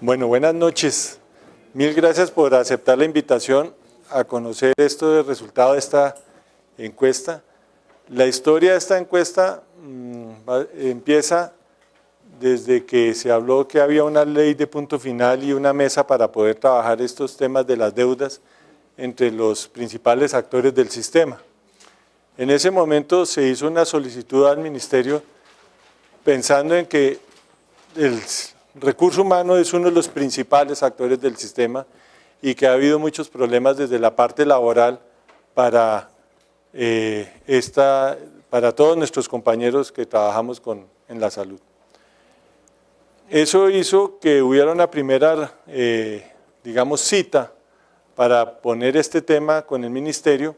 Bueno, buenas noches. Mil gracias por aceptar la invitación a conocer esto del resultado de esta encuesta. La historia de esta encuesta empieza desde que se habló que había una ley de punto final y una mesa para poder trabajar estos temas de las deudas entre los principales actores del sistema. En ese momento se hizo una solicitud al ministerio pensando en que el recurso humano es uno de los principales actores del sistema y que ha habido muchos problemas desde la parte laboral para todos nuestros compañeros que trabajamos en la salud. Eso hizo que hubiera una primera, cita para poner este tema con el ministerio,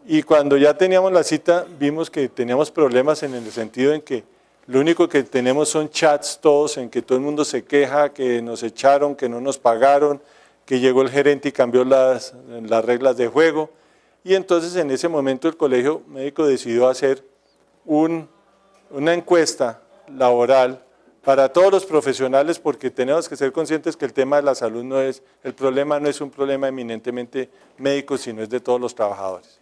y cuando ya teníamos la cita vimos que teníamos problemas en el sentido en que lo único que tenemos son chats todos, en que todo el mundo se queja, que nos echaron, que no nos pagaron, que llegó el gerente y cambió las reglas de juego. Y entonces en ese momento el Colegio Médico decidió hacer una encuesta laboral para todos los profesionales, porque tenemos que ser conscientes que el tema de la salud el problema no es un problema eminentemente médico, sino es de todos los trabajadores.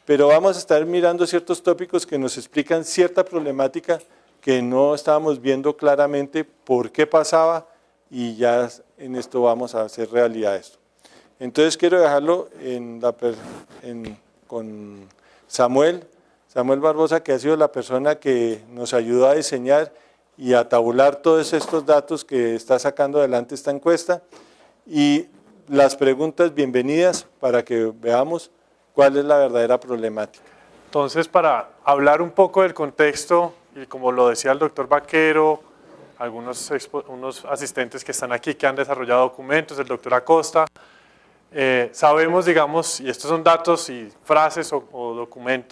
Pero vamos a estar mirando ciertos tópicos que nos explican cierta problemática que no estábamos viendo claramente por qué pasaba, y ya en esto vamos a hacer realidad esto. Entonces quiero dejarlo con Samuel Barbosa, que ha sido la persona que nos ayudó a diseñar y a tabular todos estos datos que está sacando adelante esta encuesta, y las preguntas bienvenidas para que veamos cuál es la verdadera problemática. Entonces, para hablar un poco del contexto, y como lo decía el doctor Vaquero, unos asistentes que están aquí que han desarrollado documentos, el doctor Acosta, sabemos, digamos, y estos son datos y frases o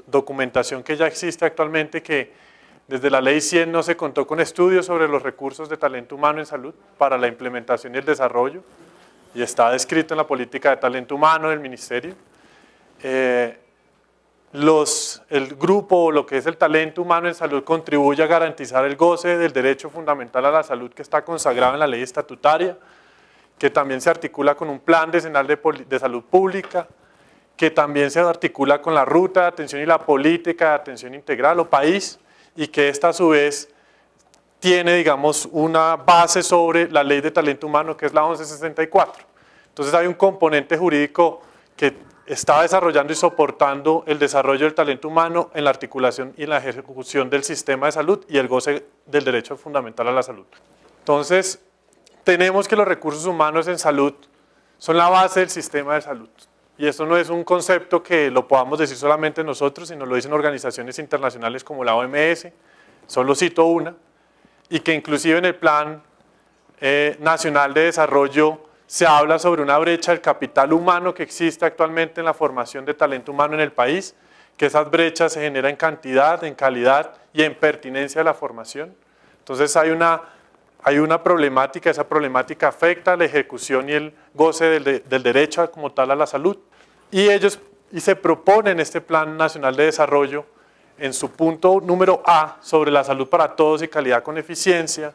documentación que ya existe actualmente, que desde la Ley 100 no se contó con estudios sobre los recursos de talento humano en salud para la implementación y el desarrollo, y está descrito en la política de talento humano del ministerio. El grupo, lo que es el talento humano en salud, contribuye a garantizar el goce del derecho fundamental a la salud que está consagrado en la ley estatutaria, que también se articula con un plan decenal de salud pública, que también se articula con la ruta de atención y la política de atención integral o país, y que esta a su vez tiene, digamos, una base sobre la ley de talento humano, que es la 1164. Entonces hay un componente jurídico que está desarrollando y soportando el desarrollo del talento humano en la articulación y en la ejecución del sistema de salud y el goce del derecho fundamental a la salud. Entonces, tenemos que los recursos humanos en salud son la base del sistema de salud. Y esto no es un concepto que lo podamos decir solamente nosotros, sino lo dicen organizaciones internacionales como la OMS, solo cito una, y que inclusive en el Plan Nacional de Desarrollo se habla sobre una brecha del capital humano que existe actualmente en la formación de talento humano en el país, que esas brechas se generan en cantidad, en calidad y en pertinencia de la formación. Entonces hay una problemática, esa problemática afecta a la ejecución y el goce del derecho como tal a la salud. Y se propone en este Plan Nacional de Desarrollo, en su punto número A, sobre la salud para todos y calidad con eficiencia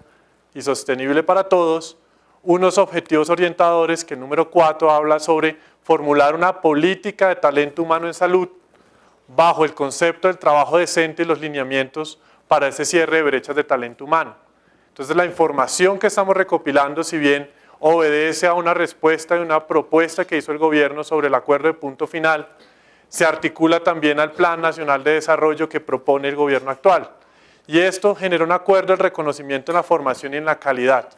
y sostenible para todos, unos objetivos orientadores que el número 4 habla sobre formular una política de talento humano en salud bajo el concepto del trabajo decente y los lineamientos para ese cierre de brechas de talento humano. Entonces la información que estamos recopilando, si bien obedece a una respuesta y una propuesta que hizo el gobierno sobre el acuerdo de punto final, se articula también al Plan Nacional de Desarrollo que propone el gobierno actual. Y esto genera un acuerdo del reconocimiento en la formación y en la calidad.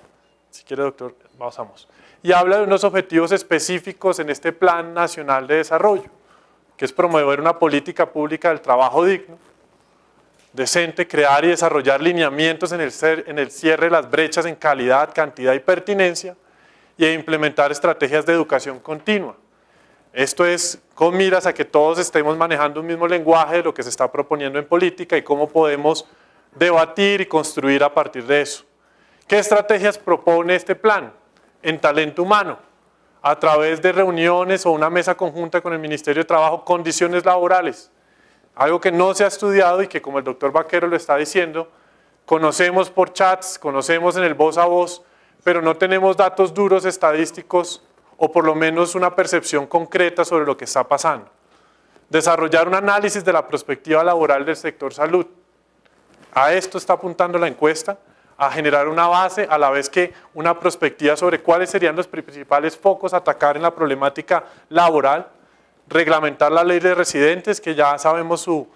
Si quiere, doctor, vamos. Y habla de unos objetivos específicos en este Plan Nacional de Desarrollo, que es promover una política pública del trabajo digno, decente, crear y desarrollar lineamientos en el cierre de las brechas en calidad, cantidad y pertinencia, y implementar estrategias de educación continua. Esto es con miras a que todos estemos manejando un mismo lenguaje de lo que se está proponiendo en política y cómo podemos debatir y construir a partir de eso. ¿Qué estrategias propone este plan? En talento humano, a través de reuniones o una mesa conjunta con el Ministerio de Trabajo, condiciones laborales, algo que no se ha estudiado y que, como el doctor Vaquero lo está diciendo, conocemos por chats, conocemos en el voz a voz, pero no tenemos datos duros estadísticos o por lo menos una percepción concreta sobre lo que está pasando. Desarrollar un análisis de la perspectiva laboral del sector salud. A esto está apuntando la encuesta, a generar una base a la vez que una perspectiva sobre cuáles serían los principales focos a atacar en la problemática laboral, reglamentar la ley de residentes, que ya sabemos su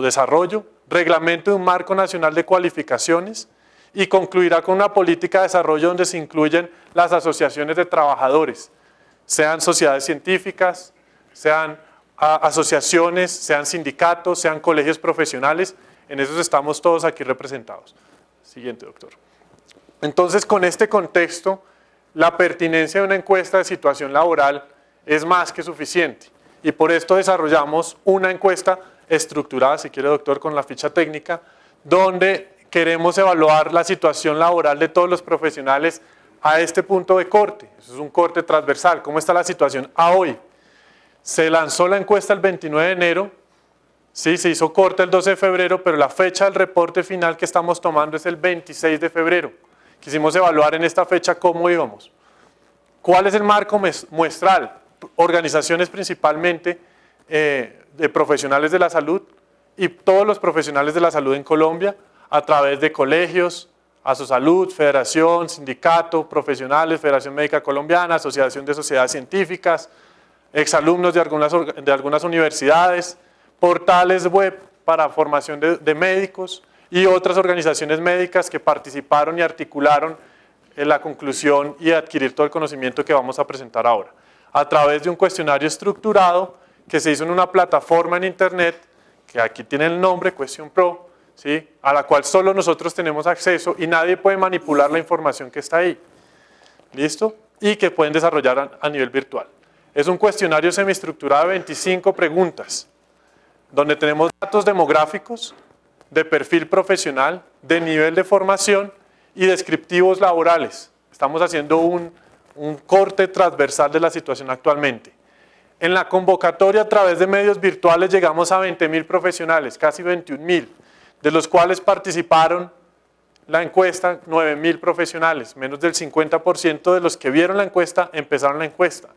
desarrollo, reglamento de un marco nacional de cualificaciones y concluirá con una política de desarrollo donde se incluyen las asociaciones de trabajadores, sean sociedades científicas, sean asociaciones, sean sindicatos, sean colegios profesionales, en esos estamos todos aquí representados. Siguiente, doctor. Entonces, con este contexto, la pertinencia de una encuesta de situación laboral es más que suficiente y por esto desarrollamos una encuesta estructurada, si quiere doctor, con la ficha técnica, donde queremos evaluar la situación laboral de todos los profesionales a este punto de corte. Eso es un corte transversal. ¿Cómo está la situación a hoy? Se lanzó la encuesta el 29 de enero, sí, se hizo corte el 12 de febrero, pero la fecha del reporte final que estamos tomando es el 26 de febrero. Quisimos evaluar en esta fecha cómo íbamos. ¿Cuál es el marco muestral? Organizaciones principalmente de profesionales de la salud y todos los profesionales de la salud en Colombia a través de colegios, Asosalud, Federación, Sindicato, Profesionales, Federación Médica Colombiana, Asociación de Sociedades Científicas, exalumnos de algunas universidades, portales web para formación de médicos y otras organizaciones médicas que participaron y articularon en la conclusión y adquirir todo el conocimiento que vamos a presentar ahora, a través de un cuestionario estructurado que se hizo en una plataforma en internet, que aquí tiene el nombre, Question Pro, ¿sí? A la cual solo nosotros tenemos acceso y nadie puede manipular la información que está ahí. ¿Listo? Y que pueden desarrollar a nivel virtual. Es un cuestionario semiestructurado de 25 preguntas, donde tenemos datos demográficos, de perfil profesional, de nivel de formación y descriptivos laborales. Estamos haciendo un corte transversal de la situación actualmente. En la convocatoria a través de medios virtuales llegamos a 20.000 profesionales, casi 21.000, de los cuales participaron la encuesta 9.000 profesionales, menos del 50% de los que vieron la encuesta empezaron la encuesta.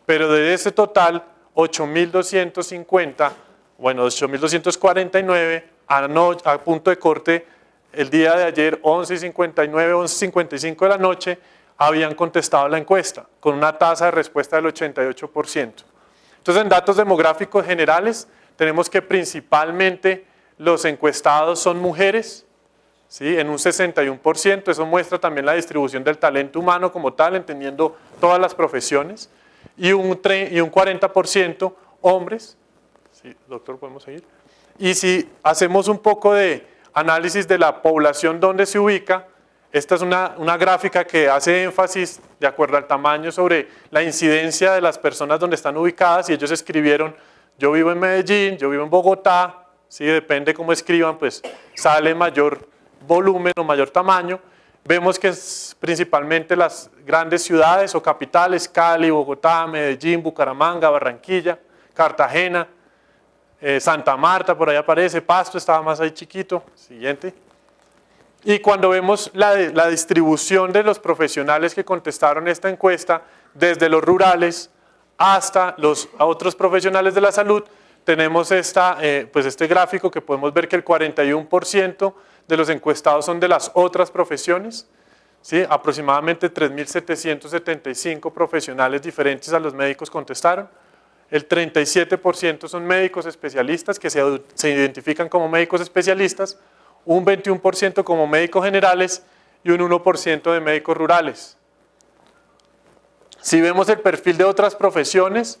Pero de ese total, 8.250, bueno, 8.249 a punto de corte el día de ayer, 11:59, 11:55 de la noche, habían contestado la encuesta, con una tasa de respuesta del 88%. Entonces, en datos demográficos generales, tenemos que principalmente los encuestados son mujeres, ¿sí? En un 61%, eso muestra también la distribución del talento humano como tal, entendiendo todas las profesiones, y un 40% hombres. Sí, doctor, ¿podemos seguir? Y si hacemos un poco de análisis de la población donde se ubica, esta es una gráfica que hace énfasis, de acuerdo al tamaño, sobre la incidencia de las personas donde están ubicadas, y ellos escribieron, yo vivo en Medellín, yo vivo en Bogotá, ¿sí? Depende cómo escriban, pues sale mayor volumen o mayor tamaño. Vemos que es principalmente las grandes ciudades o capitales, Cali, Bogotá, Medellín, Bucaramanga, Barranquilla, Cartagena, Santa Marta, por ahí aparece, Pasto estaba más ahí chiquito. Siguiente. Y cuando vemos la distribución de los profesionales que contestaron esta encuesta, desde los rurales hasta los otros profesionales de la salud, tenemos este gráfico que podemos ver que el 41% de los encuestados son de las otras profesiones, ¿sí? Aproximadamente 3.775 profesionales diferentes a los médicos contestaron. El 37% son médicos especialistas que se identifican como médicos especialistas, un 21% como médicos generales y un 1% de médicos rurales. Si vemos el perfil de otras profesiones,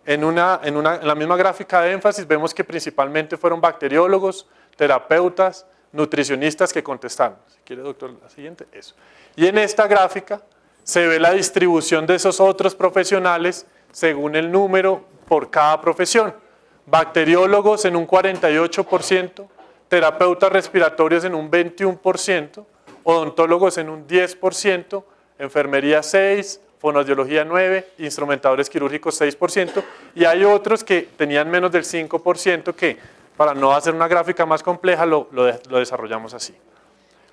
en la misma gráfica de énfasis vemos que principalmente fueron bacteriólogos, terapeutas, nutricionistas que contestaron. Si quiere, doctor, la siguiente, eso. Y en esta gráfica se ve la distribución de esos otros profesionales según el número por cada profesión. Bacteriólogos en un 48%, terapeutas respiratorios en un 21%, odontólogos en un 10%, enfermería 6%, fonoaudiología 9%, instrumentadores quirúrgicos 6%, y hay otros que tenían menos del 5% que, para no hacer una gráfica más compleja, lo desarrollamos así.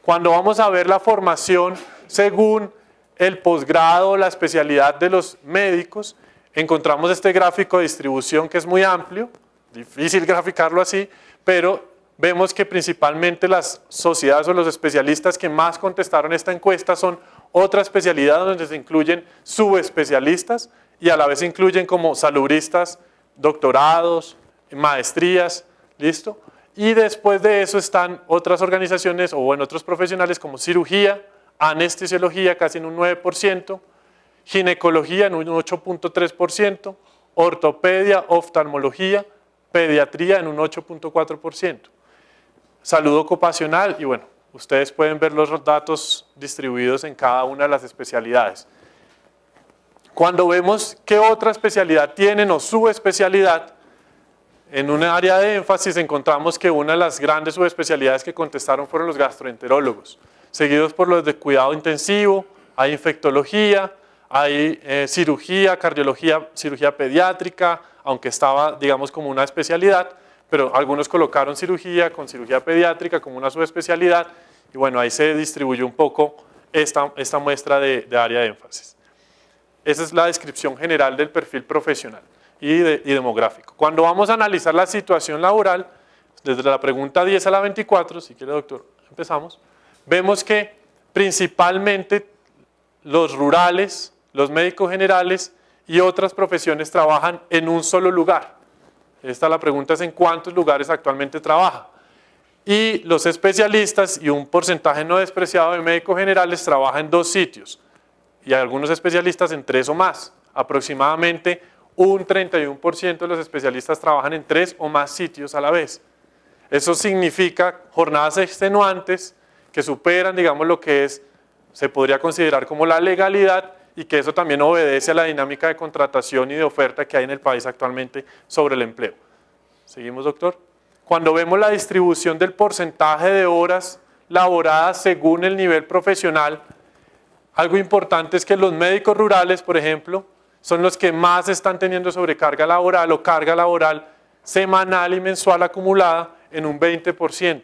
Cuando vamos a ver la formación según el posgrado o la especialidad de los médicos, encontramos este gráfico de distribución que es muy amplio, difícil graficarlo así, pero vemos que principalmente las sociedades o los especialistas que más contestaron esta encuesta son otra especialidad donde se incluyen subespecialistas y a la vez incluyen como salubristas, doctorados, maestrías, ¿listo? Y después de eso están otras organizaciones o bueno, otros profesionales como cirugía, anestesiología casi en un 9%, ginecología en un 8.3%, ortopedia, oftalmología, pediatría en un 8.4%, salud ocupacional y bueno, ustedes pueden ver los datos distribuidos en cada una de las especialidades. Cuando vemos qué otra especialidad tienen o subespecialidad, en un área de énfasis encontramos que una de las grandes subespecialidades que contestaron fueron los gastroenterólogos, seguidos por los de cuidado intensivo, hay infectología, hay cirugía, cardiología, cirugía pediátrica, aunque estaba, digamos, como una especialidad, pero algunos colocaron cirugía con cirugía pediátrica como una subespecialidad, y bueno, ahí se distribuyó un poco esta muestra de área de énfasis. Esa es la descripción general del perfil profesional y demográfico. Cuando vamos a analizar la situación laboral, desde la pregunta 10 a la 24, si quiere doctor, empezamos, vemos que principalmente los rurales, los médicos generales y otras profesiones trabajan en un solo lugar. La pregunta es en cuántos lugares actualmente trabaja. Y los especialistas y un porcentaje no despreciado de médicos generales trabajan en 2 sitios y algunos especialistas en 3 o más. Aproximadamente un 31% de los especialistas trabajan en 3 o más sitios a la vez. Eso significa jornadas extenuantes que superan, digamos, lo que se podría considerar como la legalidad y que eso también obedece a la dinámica de contratación y de oferta que hay en el país actualmente sobre el empleo. ¿Seguimos, doctor? Cuando vemos la distribución del porcentaje de horas laboradas según el nivel profesional, algo importante es que los médicos rurales, por ejemplo, son los que más están teniendo sobrecarga laboral o carga laboral semanal y mensual acumulada en un 20%,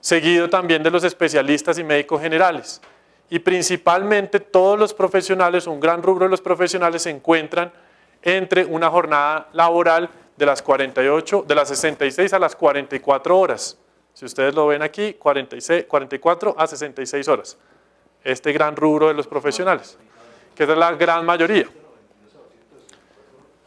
seguido también de los especialistas y médicos generales. Y principalmente todos los profesionales, un gran rubro de los profesionales se encuentran entre una jornada laboral de las 66 a las 44 horas. Si ustedes lo ven aquí, 44 a 66 horas. Este gran rubro de los profesionales, que es la gran mayoría.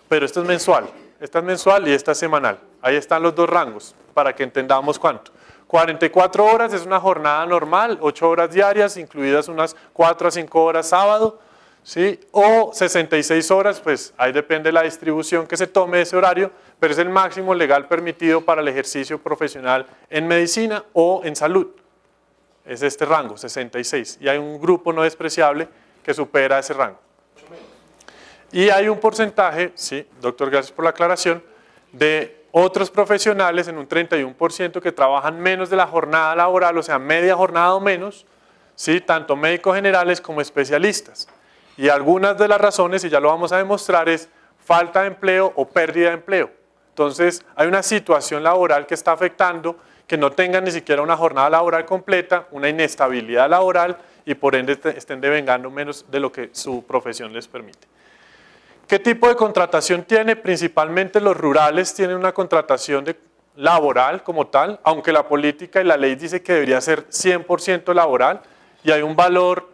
Pero esto es mensual. Esta es mensual y esta es semanal. Ahí están los 2 rangos para que entendamos cuánto. 44 horas es una jornada normal, 8 horas diarias, incluidas unas 4 a 5 horas sábado, ¿sí? O 66 horas, pues ahí depende de la distribución que se tome de ese horario, pero es el máximo legal permitido para el ejercicio profesional en medicina o en salud. Es este rango, 66, y hay un grupo no despreciable que supera ese rango. Y hay un porcentaje, sí, doctor, gracias por la aclaración, de otros profesionales en un 31% que trabajan menos de la jornada laboral, o sea, media jornada o menos, ¿sí? Tanto médicos generales como especialistas. Y algunas de las razones, y ya lo vamos a demostrar, es falta de empleo o pérdida de empleo. Entonces, hay una situación laboral que está afectando que no tengan ni siquiera una jornada laboral completa, una inestabilidad laboral y por ende estén devengando menos de lo que su profesión les permite. ¿Qué tipo de contratación tiene? Principalmente los rurales tienen una contratación laboral como tal, aunque la política y la ley dice que debería ser 100% laboral y hay un valor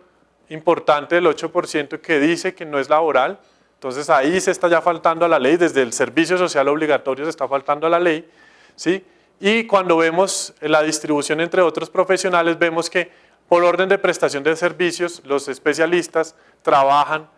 importante del 8% que dice que no es laboral. Entonces ahí se está ya faltando a la ley, desde el servicio social obligatorio se está faltando a la ley, ¿sí? Y cuando vemos la distribución entre otros profesionales, vemos que por orden de prestación de servicios, los especialistas trabajan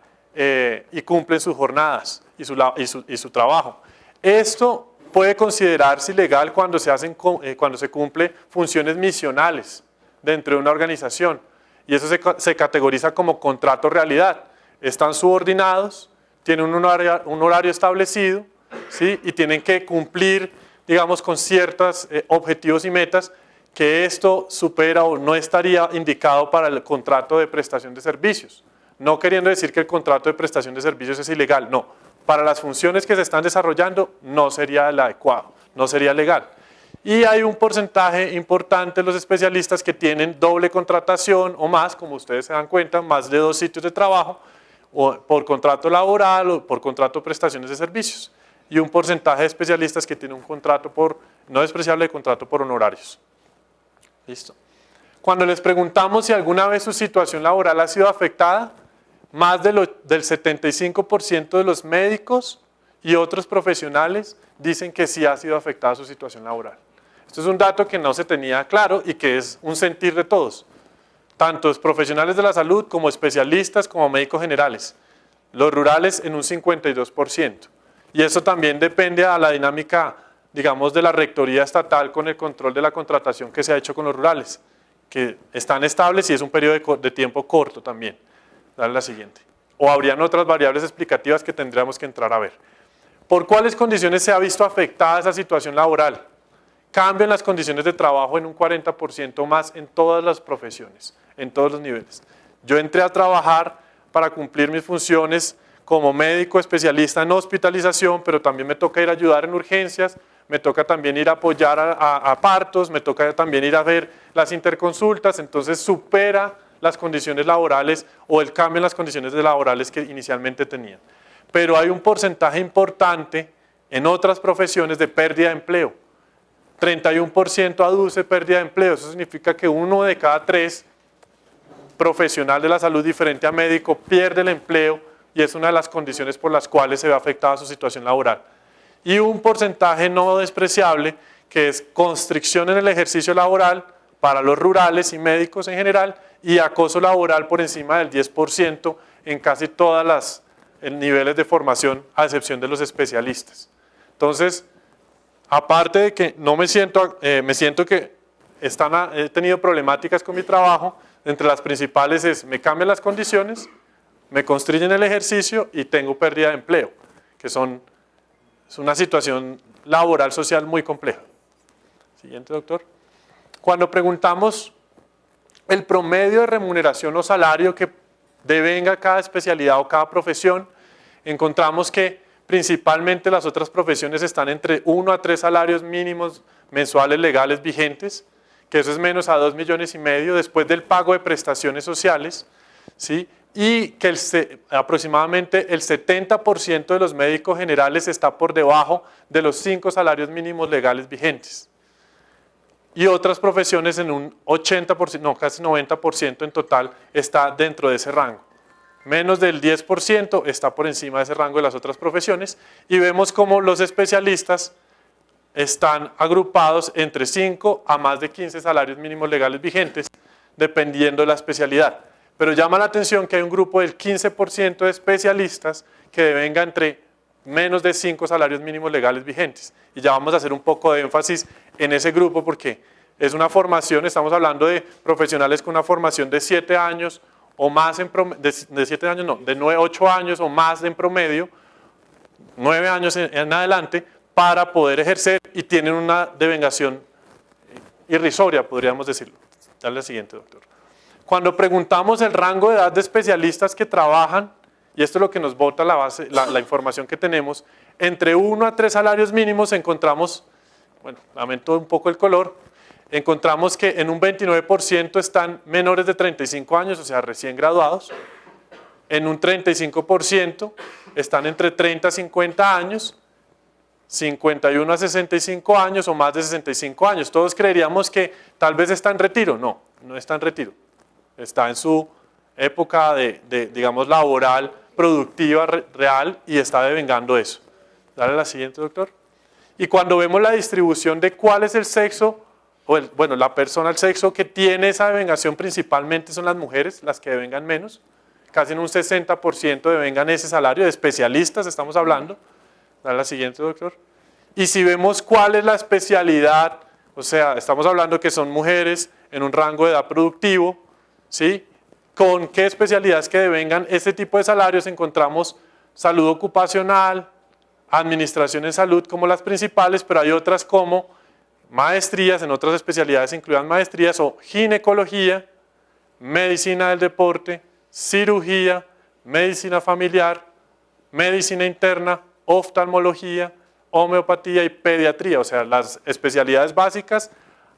y cumplen sus jornadas y su trabajo. Esto puede considerarse ilegal cuando se cumple funciones misionales dentro de una organización y eso se categoriza como contrato realidad. Están subordinados, tienen un horario establecido, ¿sí? Y tienen que cumplir, digamos, con ciertos objetivos y metas que esto supera o no estaría indicado para el contrato de prestación de servicios. No queriendo decir que el contrato de prestación de servicios es ilegal, no. Para las funciones que se están desarrollando no sería el adecuado, no sería legal. Y hay un porcentaje importante de los especialistas que tienen doble contratación o más, como ustedes se dan cuenta, más de 2 sitios de trabajo, o por contrato laboral o por contrato de prestaciones de servicios. Y un porcentaje de especialistas que tienen un contrato no despreciable de contrato por honorarios. ¿Listo? Cuando les preguntamos si alguna vez su situación laboral ha sido afectada, más del 75% de los médicos y otros profesionales dicen que sí ha sido afectada su situación laboral. Esto es un dato que no se tenía claro y que es un sentir de todos, tanto profesionales de la salud como especialistas como médicos generales. Los rurales en un 52%. Y eso también depende a la dinámica, digamos, de la rectoría estatal con el control de la contratación que se ha hecho con los rurales, que están estables y es un periodo de tiempo corto también. Dale la siguiente. O habrían otras variables explicativas que tendríamos que entrar a ver. ¿Por cuáles condiciones se ha visto afectada esa situación laboral? Cambian las condiciones de trabajo en un 40% más en todas las profesiones, en todos los niveles. Yo entré a trabajar para cumplir mis funciones como médico especialista en hospitalización, pero también me toca ir a ayudar en urgencias, me toca también ir a apoyar a partos, me toca también ir a ver las interconsultas, entonces supera las condiciones laborales o el cambio en las condiciones laborales que inicialmente tenían. Pero hay un porcentaje importante en otras profesiones de pérdida de empleo. 31% aduce pérdida de empleo, eso significa que 1 de cada 3 profesional de la salud diferente a médico pierde el empleo y es una de las condiciones por las cuales se ve afectada su situación laboral. Y un porcentaje no despreciable que es constricción en el ejercicio laboral para los rurales y médicos en general y acoso laboral por encima del 10% en casi todas las niveles de formación a excepción de los especialistas. Entonces, aparte de que no me siento que he tenido problemáticas con mi trabajo, entre las principales es me cambian las condiciones, me constriñen el ejercicio y tengo pérdida de empleo, que es una situación laboral social muy compleja. Siguiente, doctor. Cuando preguntamos el promedio de remuneración o salario que devenga cada especialidad o cada profesión, encontramos que principalmente las otras profesiones están entre 1 a 3 salarios mínimos mensuales legales vigentes, que eso es menos a 2,5 millones después del pago de prestaciones sociales, ¿sí? Y que aproximadamente el 70% de los médicos generales está por debajo de los 5 salarios mínimos legales vigentes. Y otras profesiones en un 80%, no, casi 90% en total está dentro de ese rango. Menos del 10% está por encima de ese rango de las otras profesiones y vemos cómo los especialistas están agrupados entre 5 a más de 15 salarios mínimos legales vigentes, dependiendo de la especialidad. Pero llama la atención que hay un grupo del 15% de especialistas que devenga entre menos de 5 salarios mínimos legales vigentes. Y ya vamos a hacer un poco de énfasis en ese grupo porque es una formación, estamos hablando de profesionales con una formación de 7 años o más, de 7 años no, de 8 años o más en promedio, 9 años en adelante, para poder ejercer y tienen una devengación irrisoria, podríamos decirlo. Dale la siguiente, doctor. Cuando preguntamos el rango de edad de especialistas que trabajan, y esto es lo que nos bota la información que tenemos, entre 1 a 3 salarios mínimos encontramos, bueno, lamento un poco el color, encontramos que en un 29% están menores de 35 años, o sea, recién graduados, en un 35% están entre 30 a 50 años, 51 a 65 años o más de 65 años. Todos creeríamos que tal vez está en retiro. No, no está en retiro. Está en su época digamos, laboral, productiva, real y está devengando eso. Dale la siguiente, doctor. Y cuando vemos la distribución de cuál es el sexo, bueno, la persona, el sexo que tiene esa devengación principalmente son las mujeres, las que devengan menos. Casi en un 60% devengan ese salario, de especialistas estamos hablando. Dale la siguiente, doctor. Y si vemos cuál es la especialidad, o sea, estamos hablando que son mujeres en un rango de edad productivo, ¿sí? ¿Con qué especialidades que devengan este tipo de salarios? Encontramos salud ocupacional, administración en salud como las principales, pero hay otras como maestrías, en otras especialidades incluyan maestrías o ginecología, medicina del deporte, cirugía, medicina familiar, medicina interna, oftalmología, homeopatía y pediatría, o sea, las especialidades básicas.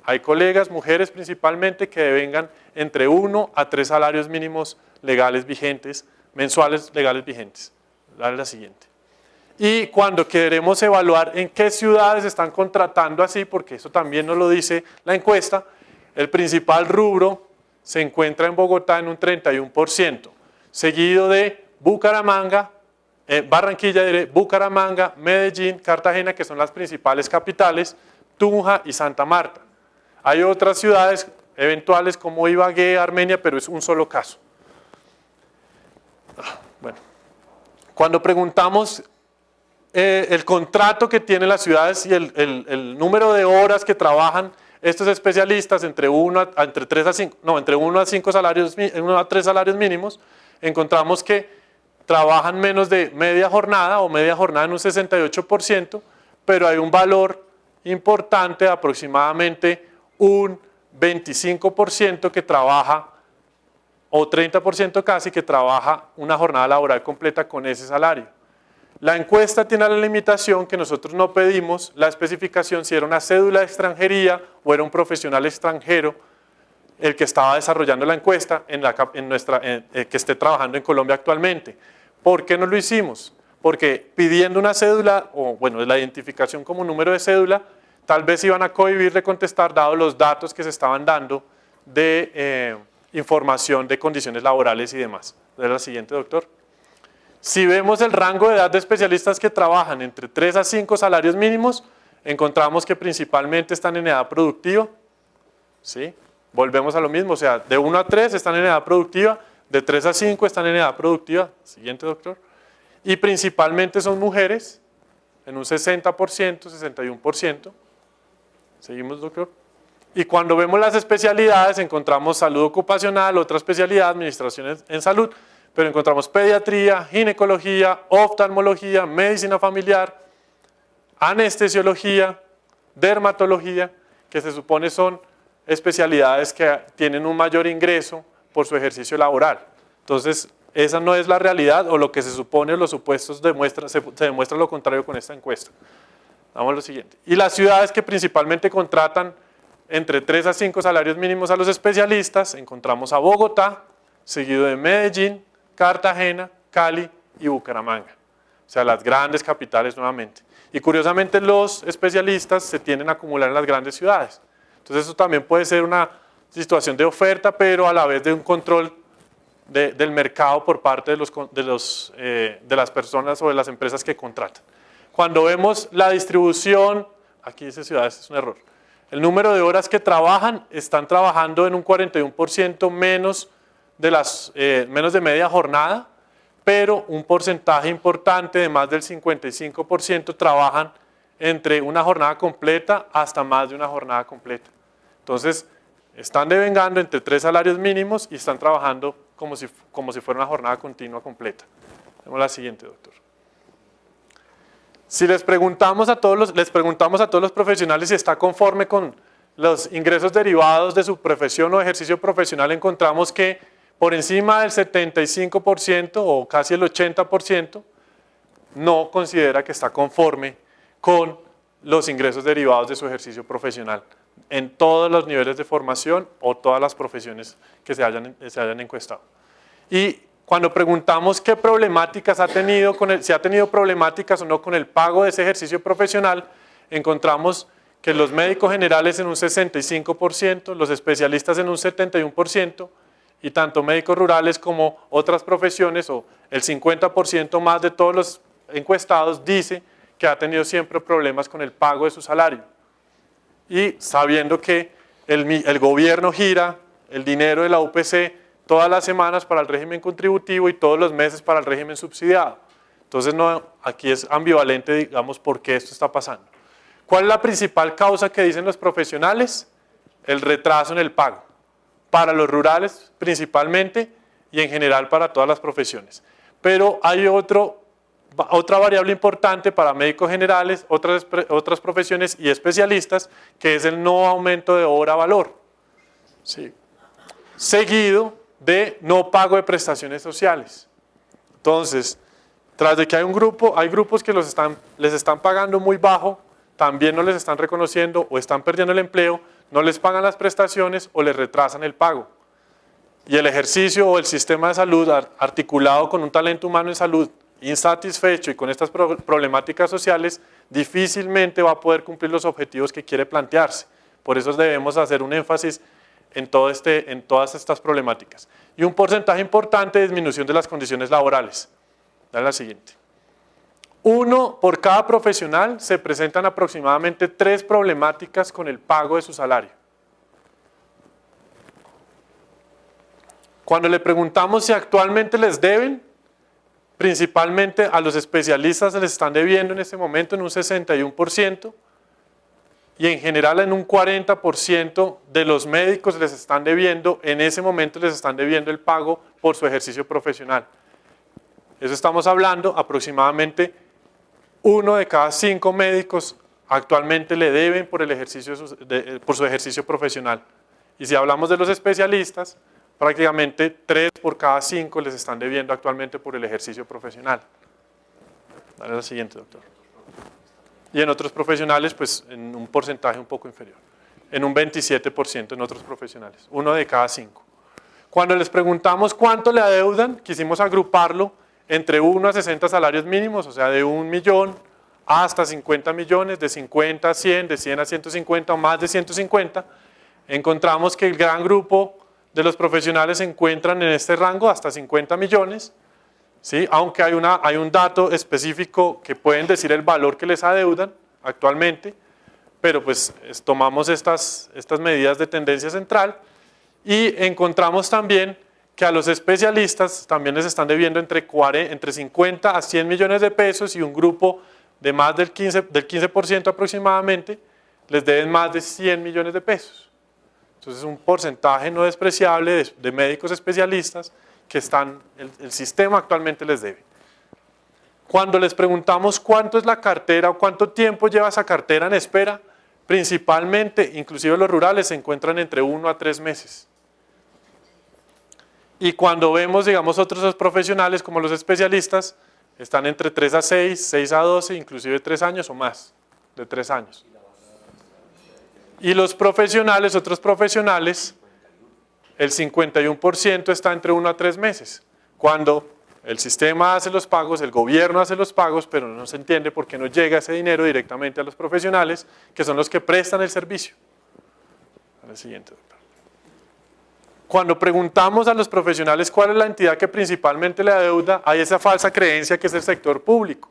Hay colegas, mujeres principalmente, que devengan entre 1 a 3 salarios mínimos legales vigentes, mensuales legales vigentes. Dale la siguiente. Y cuando queremos evaluar en qué ciudades están contratando así, porque eso también nos lo dice la encuesta, el principal rubro se encuentra en Bogotá en un 31%, seguido de Bucaramanga, Barranquilla, Bucaramanga, Medellín, Cartagena, que son las principales capitales, Tunja y Santa Marta. Hay otras ciudades eventuales como Ibagué, Armenia, pero es un solo caso. Bueno, cuando preguntamos el contrato que tienen las ciudades y el número de horas que trabajan estos especialistas entre 1 a 3 salarios mínimos, encontramos que trabajan menos de media jornada o media jornada en un 68%, pero hay un valor importante de aproximadamente un 25% que trabaja, o 30% casi, que trabaja una jornada laboral completa con ese salario. La encuesta tiene la limitación que nosotros no pedimos la especificación si era una cédula de extranjería o era un profesional extranjero el que estaba desarrollando la encuesta que esté trabajando en Colombia actualmente. ¿Por qué no lo hicimos? Porque pidiendo una cédula, o bueno, la identificación como número de cédula, tal vez iban a cohibir de contestar dado los datos que se estaban dando de información de condiciones laborales y demás. De la siguiente, doctor. Si vemos el rango de edad de especialistas que trabajan entre 3 a 5 salarios mínimos, encontramos que principalmente están en edad productiva. ¿Sí? Volvemos a lo mismo, o sea, de 1 a 3 están en edad productiva, de 3 a 5 están en edad productiva. Siguiente, doctor. Y principalmente son mujeres, en un 60%, 61%. Seguimos, doctor. Y cuando vemos las especialidades, encontramos salud ocupacional, otra especialidad, administración en salud, pero encontramos pediatría, ginecología, oftalmología, medicina familiar, anestesiología, dermatología, que se supone son especialidades que tienen un mayor ingreso por su ejercicio laboral. Entonces, esa no es la realidad, o lo que se supone, los supuestos se demuestra lo contrario con esta encuesta. Vamos a lo siguiente. Y las ciudades que principalmente contratan entre 3 a 5 salarios mínimos a los especialistas, encontramos a Bogotá, seguido de Medellín, Cartagena, Cali y Bucaramanga. O sea, las grandes capitales nuevamente. Y curiosamente los especialistas se tienden a acumular en las grandes ciudades. Entonces eso también puede ser una situación de oferta, pero a la vez de un control del mercado por parte de las personas o de las empresas que contratan. Cuando vemos la distribución, aquí dice ciudades, es un error. El número de horas que trabajan, están trabajando en un 41% menos de media jornada, pero un porcentaje importante de más del 55% trabajan entre una jornada completa hasta más de una jornada completa. Entonces, están devengando entre 3 salarios mínimos y están trabajando como si fuera una jornada continua completa. Vemos la siguiente, doctor. Si les preguntamos a todos los profesionales si está conforme con los ingresos derivados de su profesión o ejercicio profesional, encontramos que por encima del 75% o casi el 80% no considera que está conforme con los ingresos derivados de su ejercicio profesional en todos los niveles de formación o todas las profesiones que se hayan encuestado. Y cuando preguntamos qué problemáticas ha tenido, si ha tenido problemáticas o no con el pago de ese ejercicio profesional, encontramos que los médicos generales en un 65%, los especialistas en un 71%, y tanto médicos rurales como otras profesiones, o el 50% más de todos los encuestados, dice que ha tenido siempre problemas con el pago de su salario. Y sabiendo que el gobierno gira el dinero de la UPC todas las semanas para el régimen contributivo y todos los meses para el régimen subsidiado. Entonces aquí es ambivalente, digamos, por qué esto está pasando. ¿Cuál es la principal causa que dicen los profesionales? El retraso en el pago. Para los rurales principalmente y en general para todas las profesiones. Pero hay otra variable importante para médicos generales, otras profesiones y especialistas, que es el no aumento de hora-valor. ¿Sí? Seguido de no pago de prestaciones sociales. Entonces, tras de que hay grupos que les están pagando muy bajo, también no les están reconociendo o están perdiendo el empleo, no les pagan las prestaciones o les retrasan el pago. Y el ejercicio o el sistema de salud articulado con un talento humano en salud insatisfecho y con estas problemáticas sociales, difícilmente va a poder cumplir los objetivos que quiere plantearse. Por eso debemos hacer un énfasis en todas estas problemáticas. Y un porcentaje importante de disminución de las condiciones laborales. Dale la siguiente. 1 por cada profesional se presentan aproximadamente 3 problemáticas con el pago de su salario. Cuando le preguntamos si actualmente les deben, principalmente a los especialistas se les están debiendo en este momento en un 61% y en general en un 40% de los médicos les están debiendo, en ese momento les están debiendo el pago por su ejercicio profesional. Eso estamos hablando, aproximadamente 1 de cada 5 médicos actualmente le deben por su ejercicio profesional. Y si hablamos de los especialistas, prácticamente 3 por cada 5 les están debiendo actualmente por el ejercicio profesional. Dale la siguiente, doctor. Y en otros profesionales, pues en un porcentaje un poco inferior. En un 27% en otros profesionales, 1 de cada 5. Cuando les preguntamos cuánto le adeudan, quisimos agruparlo entre 1 a 60 salarios mínimos, o sea, de 1 millón hasta 50 millones, de 50 a 100, de 100 a 150 o más de 150. Encontramos que el gran grupo de los profesionales se encuentran en este rango hasta 50 millones, ¿sí? Aunque hay un dato específico que pueden decir el valor que les adeudan actualmente, pero pues tomamos estas medidas de tendencia central y encontramos también que a los especialistas también les están debiendo entre 50 a 100 millones de pesos y un grupo de más del 15% aproximadamente les deben más de 100 millones de pesos. Entonces es un porcentaje no despreciable de médicos especialistas que el sistema actualmente les debe. Cuando les preguntamos cuánto es la cartera o cuánto tiempo lleva esa cartera en espera, principalmente, inclusive los rurales, se encuentran entre 1 a 3 meses. Y cuando vemos, digamos, otros profesionales como los especialistas, están entre 3 a 6, 6 a 12, inclusive 3 años o más, de 3 años. Y los profesionales, otros profesionales, el 51% está entre 1 a 3 meses. Cuando el sistema hace los pagos, el gobierno hace los pagos, pero no se entiende por qué no llega ese dinero directamente a los profesionales, que son los que prestan el servicio. Al siguiente, doctor. Cuando preguntamos a los profesionales cuál es la entidad que principalmente le adeuda, hay esa falsa creencia que es el sector público.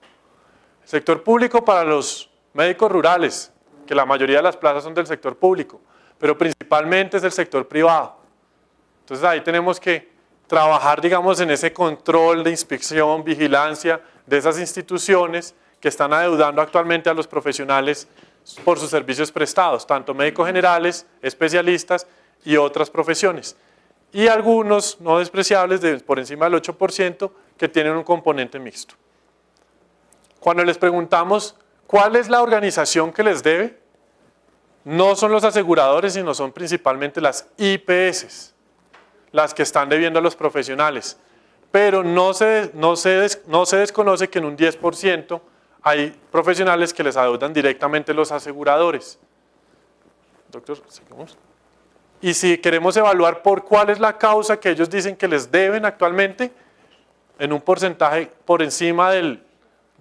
El sector público para los médicos rurales, que la mayoría de las plazas son del sector público, pero principalmente es el sector privado. Entonces ahí tenemos que trabajar, digamos, en ese control de inspección, vigilancia de esas instituciones que están adeudando actualmente a los profesionales por sus servicios prestados, tanto médicos generales, especialistas y otras profesiones. Y algunos no despreciables, por encima del 8%, que tienen un componente mixto. Cuando les preguntamos cuál es la organización que les debe, no son los aseguradores, sino son principalmente las IPS, las que están debiendo a los profesionales. Pero no se desconoce que en un 10% hay profesionales que les adeudan directamente los aseguradores. Doctor, ¿seguimos? Y si queremos evaluar por cuál es la causa que ellos dicen que les deben actualmente, en un porcentaje por encima del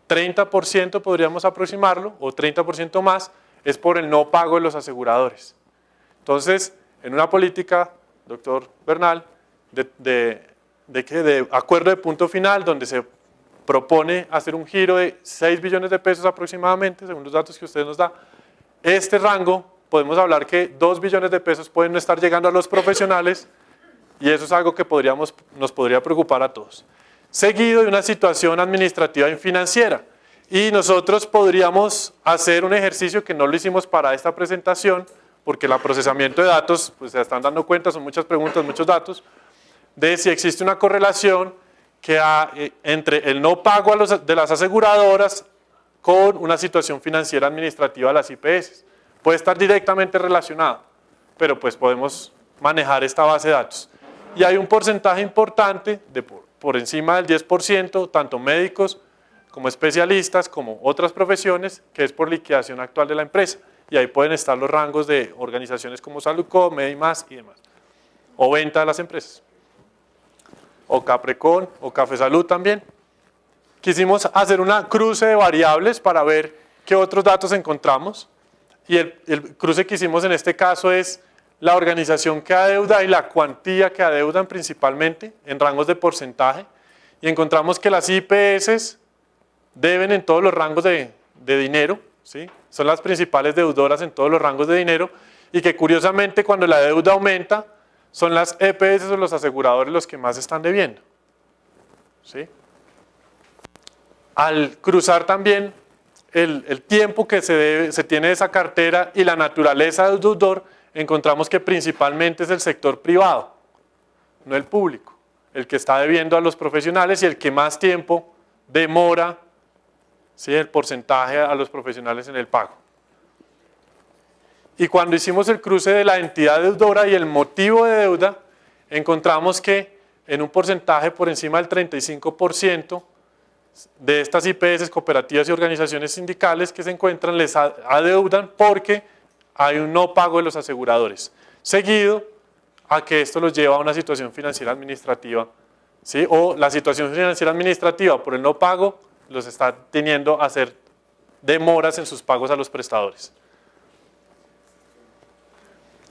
30% podríamos aproximarlo, o 30% más, es por el no pago de los aseguradores. Entonces, en una política, doctor Bernal, de acuerdo de punto final, donde se propone hacer un giro de 6 billones de pesos aproximadamente, según los datos que usted nos da, este rango, podemos hablar que 2 billones de pesos pueden no estar llegando a los profesionales y eso es algo que nos podría preocupar a todos. Seguido de una situación administrativa y financiera. Y nosotros podríamos hacer un ejercicio que no lo hicimos para esta presentación, porque el procesamiento de datos, pues se están dando cuenta, son muchas preguntas, muchos datos, de si existe una correlación entre el no pago de las aseguradoras con una situación financiera administrativa de las IPS. Puede estar directamente relacionado, pero pues podemos manejar esta base de datos. Y hay un porcentaje importante, por encima del 10%, tanto médicos como especialistas, como otras profesiones, que es por liquidación actual de la empresa. Y ahí pueden estar los rangos de organizaciones como Saludco, Medimás y demás. O venta de las empresas. O Caprecon, o Café Salud también. Quisimos hacer una cruce de variables para ver qué otros datos encontramos. Y el cruce que hicimos en este caso es la organización que adeuda y la cuantía que adeudan principalmente en rangos de porcentaje. Y encontramos que las IPS deben en todos los rangos de dinero, ¿sí? Son las principales deudoras en todos los rangos de dinero, y que curiosamente cuando la deuda aumenta son las EPS o los aseguradores los que más están debiendo, ¿sí? Al cruzar también el tiempo que se tiene de esa cartera y la naturaleza del deudor, encontramos que principalmente es el sector privado, no el público, el que está debiendo a los profesionales y el que más tiempo demora, ¿sí?, el porcentaje a los profesionales en el pago. Y cuando hicimos el cruce de la entidad deudora y el motivo de deuda, encontramos que en un porcentaje por encima del 35% de estas IPS, cooperativas y organizaciones sindicales que se encuentran, les adeudan porque hay un no pago de los aseguradores, seguido a que esto los lleva a una situación financiera administrativa, ¿sí? O la situación financiera administrativa por el no pago los está teniendo a hacer demoras en sus pagos a los prestadores.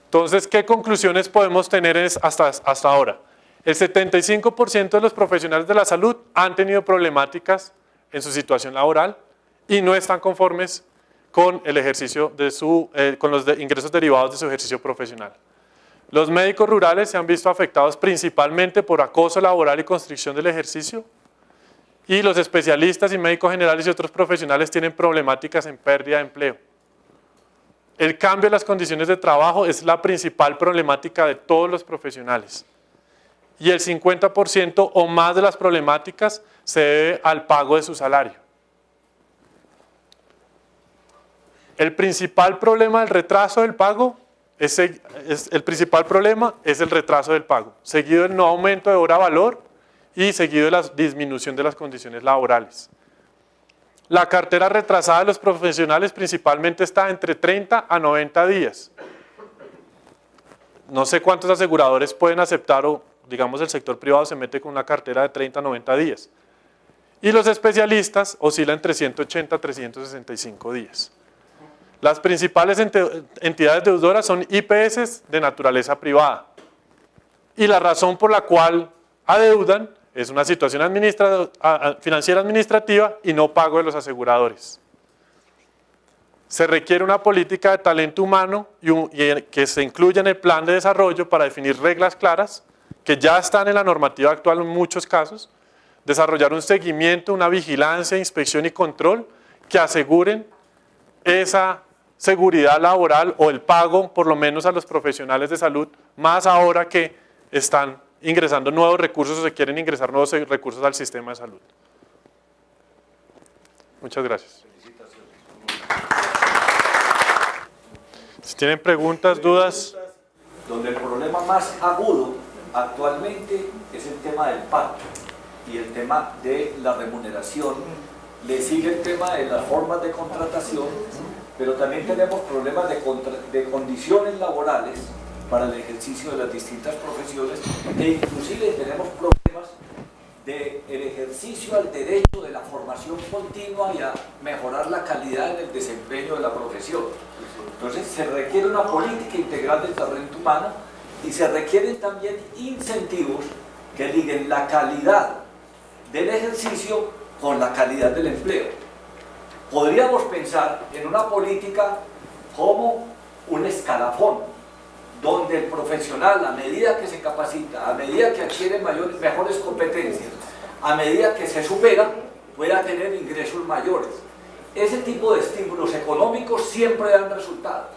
Entonces, ¿qué conclusiones podemos tener hasta ahora? El 75% de los profesionales de la salud han tenido problemáticas en su situación laboral y no están conformes con el ejercicio con los ingresos derivados de su ejercicio profesional. Los médicos rurales se han visto afectados principalmente por acoso laboral y constricción del ejercicio, y los especialistas y médicos generales y otros profesionales tienen problemáticas en pérdida de empleo. El cambio de las condiciones de trabajo es la principal problemática de todos los profesionales. Y el 50% o más de las problemáticas se debe al pago de su salario. El principal problema del retraso del pago es el retraso del pago, seguido del no aumento de hora valor y seguido de la disminución de las condiciones laborales. La cartera retrasada de los profesionales principalmente está entre 30 a 90 días. No sé cuántos aseguradores pueden aceptar, o digamos el sector privado se mete con una cartera de 30 a 90 días. Y los especialistas oscilan entre 180 a 365 días. Las principales entidades deudoras son IPS de naturaleza privada. Y la razón por la cual adeudan es una situación financiera administrativa y no pago de los aseguradores. Se requiere una política de talento humano y que se incluya en el plan de desarrollo para definir reglas claras, que ya están en la normativa actual en muchos casos, desarrollar un seguimiento, una vigilancia, inspección y control que aseguren esa seguridad laboral o el pago, por lo menos a los profesionales de salud, más ahora que están ingresando nuevos recursos o se quieren ingresar nuevos recursos al sistema de salud. Muchas gracias. Si tienen preguntas, dudas. Donde el problema más agudo actualmente es el tema del pago y el tema de la remuneración. Le sigue el tema de las formas de contratación, pero también tenemos problemas de condiciones laborales para el ejercicio de las distintas profesiones, e inclusive tenemos problemas del ejercicio al derecho de la formación continua y a mejorar la calidad en el desempeño de la profesión. Entonces se requiere una política integral del talento humano y se requieren también incentivos que liguen la calidad del ejercicio con la calidad del empleo. Podríamos pensar en una política como un escalafón, donde el profesional, a medida que se capacita, a medida que adquiere mejores competencias, a medida que se supera, pueda tener ingresos mayores. Ese tipo de estímulos económicos siempre dan resultados.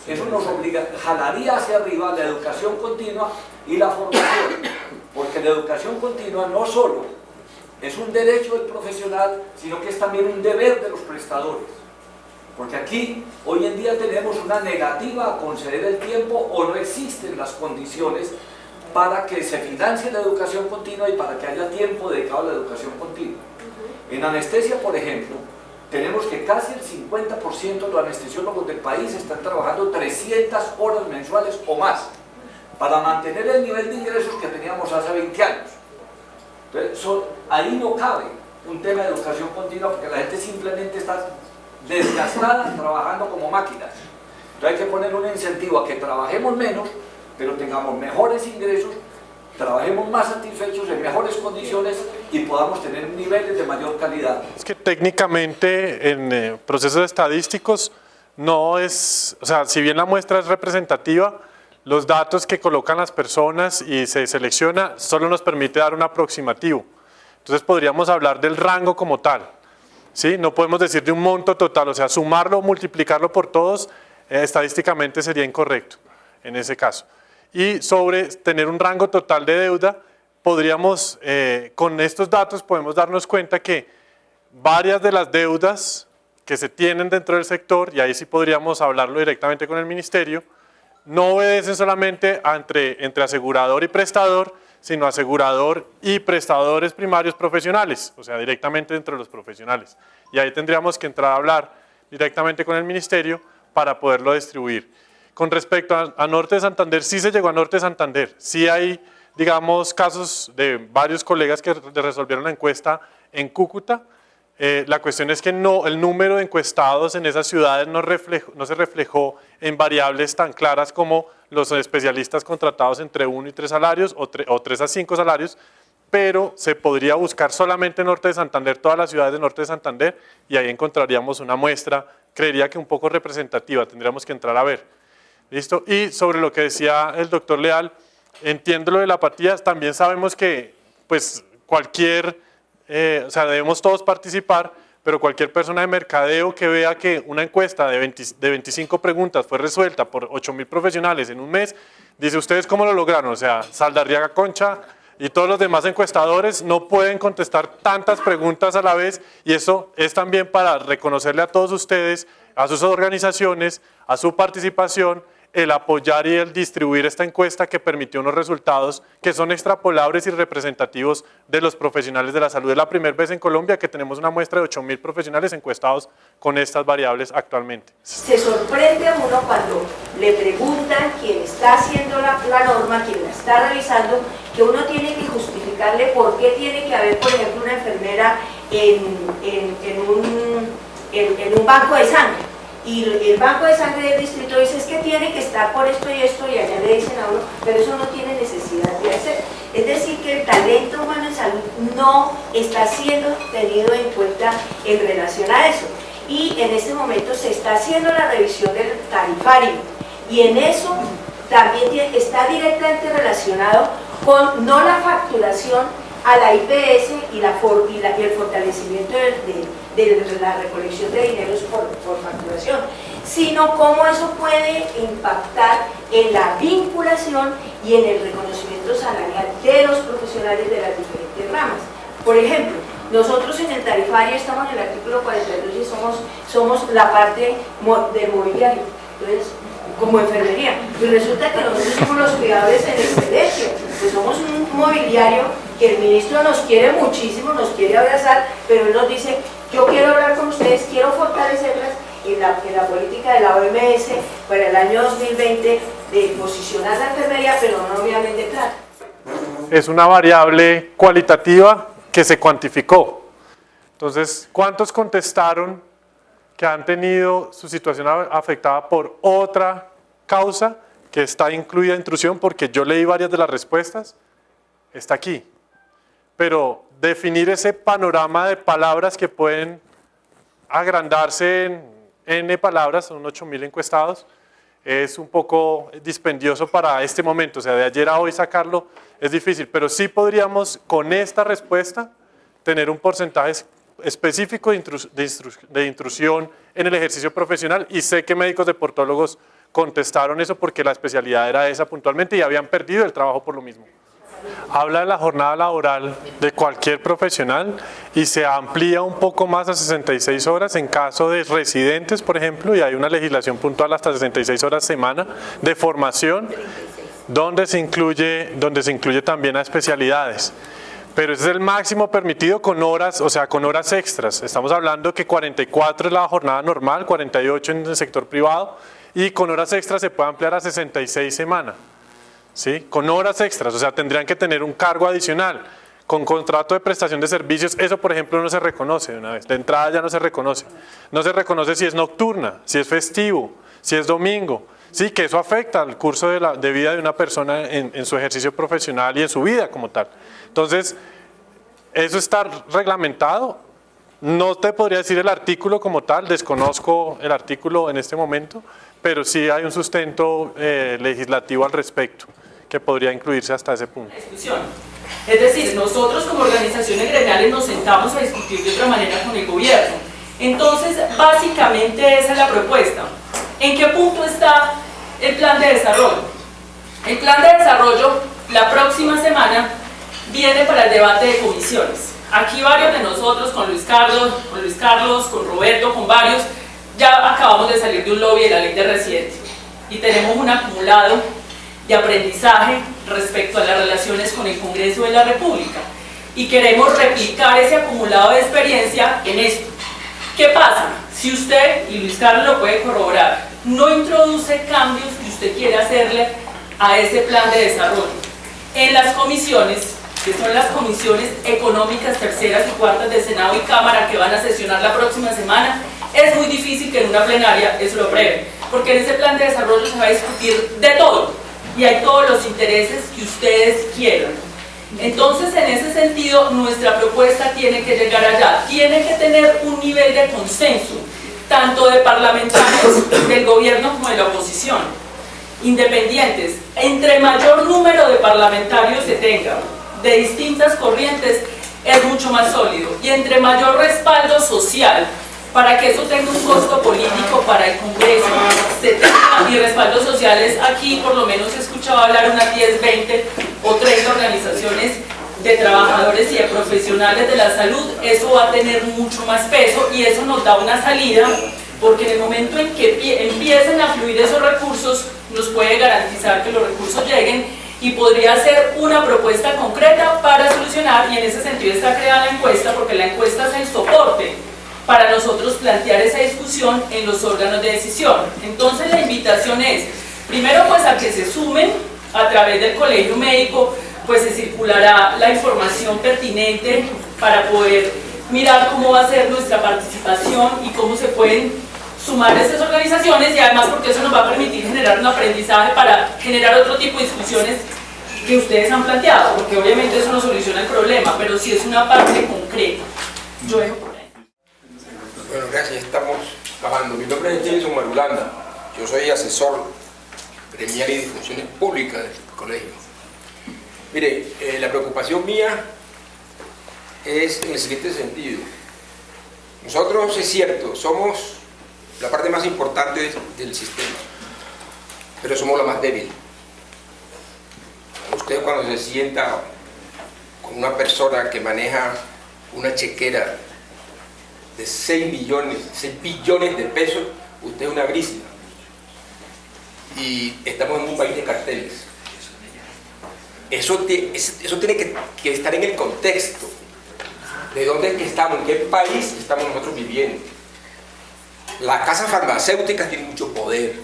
Eso nos jalaría hacia arriba la educación continua y la formación, porque la educación continua no solo es un derecho del profesional, sino que es también un deber de los prestadores. Porque aquí, hoy en día tenemos una negativa a conceder el tiempo o no existen las condiciones para que se financie la educación continua y para que haya tiempo dedicado a la educación continua. En anestesia, por ejemplo, tenemos que casi el 50% de los anestesiólogos del país están trabajando 300 horas mensuales o más para mantener el nivel de ingresos que teníamos hace 20 años. Entonces, ahí no cabe un tema de educación continua porque la gente simplemente está desgastada trabajando como máquinas. Entonces hay que poner un incentivo a que trabajemos menos, pero tengamos mejores ingresos, trabajemos más satisfechos en mejores condiciones y podamos tener niveles de mayor calidad. Es que técnicamente en procesos estadísticos no es, o sea, si bien la muestra es representativa, los datos que colocan las personas y se selecciona solo nos permite dar un aproximativo. Entonces podríamos hablar del rango como tal, ¿sí? No podemos decir de un monto total, o sea, sumarlo o multiplicarlo por todos estadísticamente sería incorrecto en ese caso. Y sobre tener un rango total de deuda, podríamos, con estos datos podemos darnos cuenta que varias de las deudas que se tienen dentro del sector, y ahí sí podríamos hablarlo directamente con el ministerio, no obedecen solamente entre asegurador y prestador, sino asegurador y prestadores primarios profesionales, o sea, directamente entre los profesionales. Y ahí tendríamos que entrar a hablar directamente con el ministerio para poderlo distribuir. Con respecto a Norte de Santander, sí se llegó a Norte de Santander, sí hay, digamos, casos de varios colegas que resolvieron la encuesta en Cúcuta. La cuestión es que no, el número de encuestados en esas ciudades no se reflejó en variables tan claras como los especialistas contratados entre 1 y 3 salarios o 3 a 5 salarios, pero se podría buscar solamente en Norte de Santander, todas las ciudades de Norte de Santander, y ahí encontraríamos una muestra, creería que un poco representativa, tendríamos que entrar a ver. ¿Listo? Y sobre lo que decía el doctor Leal, entiendo lo de la apatía, también sabemos que pues cualquier, o sea, debemos todos participar, pero cualquier persona de mercadeo que vea que una encuesta de 25 preguntas fue resuelta por 8.000 profesionales en un mes, dice, ¿ustedes cómo lo lograron? O sea, Saldarriaga Concha y todos los demás encuestadores no pueden contestar tantas preguntas a la vez, y eso es también para reconocerle a todos ustedes, a sus organizaciones, a su participación, el apoyar y el distribuir esta encuesta que permitió unos resultados que son extrapolables y representativos de los profesionales de la salud. Es la primera vez en Colombia que tenemos una muestra de 8.000 profesionales encuestados con estas variables actualmente. Se sorprende a uno cuando le preguntan quién está haciendo la norma, quién la está realizando, que uno tiene que justificarle por qué tiene que haber, por ejemplo, una enfermera en un banco de sangre. Y el banco de sangre del distrito dice es que tiene que estar por esto y esto, y allá le dicen a uno, pero eso no tiene necesidad de hacer. Es decir, que el talento humano en salud no está siendo tenido en cuenta en relación a eso. Y en este momento se está haciendo la revisión del tarifario, y en eso también está directamente relacionado con no la facturación a la IPS y el fortalecimiento de la recolección de dineros por facturación, sino cómo eso puede impactar en la vinculación y en el reconocimiento salarial de los profesionales de las diferentes ramas. Por ejemplo, nosotros en el tarifario estamos en el artículo 42 y somos la parte del mobiliario, entonces, como enfermería, y resulta que nosotros somos los cuidadores en excedencia, pues somos un mobiliario que el ministro nos quiere muchísimo, nos quiere abrazar, pero él nos dice, yo quiero hablar con ustedes, quiero fortalecerlas en la política de la OMS para el año 2020 de posicionar la enfermería, pero no obviamente plata. Es una variable cualitativa que se cuantificó. Entonces, ¿cuántos contestaron que han tenido su situación afectada por otra causa que está incluida en intrusión? Porque yo leí varias de las respuestas, está aquí. Pero definir ese panorama de palabras que pueden agrandarse en N palabras, son 8.000 encuestados, es un poco dispendioso para este momento, o sea, de ayer a hoy sacarlo es difícil, pero sí podríamos con esta respuesta tener un porcentaje específico de intrusión en el ejercicio profesional, y sé que médicos deportólogos contestaron eso porque la especialidad era esa puntualmente y habían perdido el trabajo por lo mismo. Habla de la jornada laboral de cualquier profesional y se amplía un poco más a 66 horas en caso de residentes, por ejemplo, y hay una legislación puntual hasta 66 horas semana de formación, donde se incluye también a especialidades. pero ese es el máximo permitido con horas, o sea, con horas extras. Estamos hablando que 44 es la jornada normal, 48 en el sector privado, y con horas extras se puede ampliar a 66 semanas, ¿sí? Con horas extras, o sea, tendrían que tener un cargo adicional. Con contrato de prestación de servicios, eso por ejemplo no se reconoce de una vez, de entrada ya no se reconoce. No se reconoce si es nocturna, si es festivo, si es domingo. Sí, que eso afecta al curso de vida de una persona en su ejercicio profesional y en su vida como tal. Entonces, eso está reglamentado. No te podría decir el artículo como tal, desconozco el artículo en este momento, pero sí hay un sustento legislativo al respecto que podría incluirse hasta ese punto. Es decir, nosotros como organizaciones gremiales nos sentamos a discutir de otra manera con el gobierno. Entonces, básicamente esa es la propuesta. ¿En qué punto está el plan de desarrollo? El plan de desarrollo, la próxima semana, viene para el debate de comisiones. Aquí varios de nosotros, con Luis Carlos, con Roberto, con varios, ya acabamos de salir de un lobby de la ley de residentes y tenemos un acumulado de aprendizaje respecto a las relaciones con el Congreso de la República y queremos replicar ese acumulado de experiencia en esto. ¿Qué pasa? Si usted, y Luis Carlos lo puede corroborar, no introduce cambios que usted quiere hacerle a ese plan de desarrollo, en las comisiones, que son las comisiones económicas terceras y cuartas de Senado y Cámara que van a sesionar la próxima semana, es muy difícil que en una plenaria eso lo aprueben, porque en ese plan de desarrollo se va a discutir de todo y hay todos los intereses que ustedes quieran. Entonces, en ese sentido, nuestra propuesta tiene que llegar allá, tiene que tener un nivel de consenso, tanto de parlamentarios del gobierno como de la oposición, independientes. Entre mayor número de parlamentarios se tenga, de distintas corrientes, es mucho más sólido, y entre mayor respaldo social, para que eso tenga un costo político para el Congreso, y respaldos sociales, aquí por lo menos he escuchado hablar unas 10, 20 o 30 organizaciones de trabajadores y de profesionales de la salud, eso va a tener mucho más peso y eso nos da una salida, porque en el momento en que empiecen a fluir esos recursos, nos puede garantizar que los recursos lleguen y podría ser una propuesta concreta para solucionar, y en ese sentido está creada la encuesta, porque la encuesta es el soporte para nosotros plantear esa discusión en los órganos de decisión. Entonces la invitación es, primero pues a que se sumen a través del colegio médico, pues se circulará la información pertinente para poder mirar cómo va a ser nuestra participación y cómo se pueden sumar estas organizaciones, y además porque eso nos va a permitir generar un aprendizaje para generar otro tipo de discusiones que ustedes han planteado, porque obviamente eso no soluciona el problema, pero sí es una parte concreta. Yo dejo por ahí. Bueno, gracias, estamos trabajando. Mi nombre es Jason Marulanda, yo soy asesor gremial y de funciones públicas del colegio. Mire, la preocupación mía es en el siguiente sentido. Nosotros, es cierto, somos la parte más importante del sistema, pero somos la más débil. Usted cuando se sienta con una persona que maneja una chequera de 6 billones de pesos, usted es una brísima. Y estamos en un país de carteles. Eso tiene que estar en el contexto de dónde es que estamos, en qué país estamos nosotros viviendo. Las casas farmacéuticas tienen mucho poder,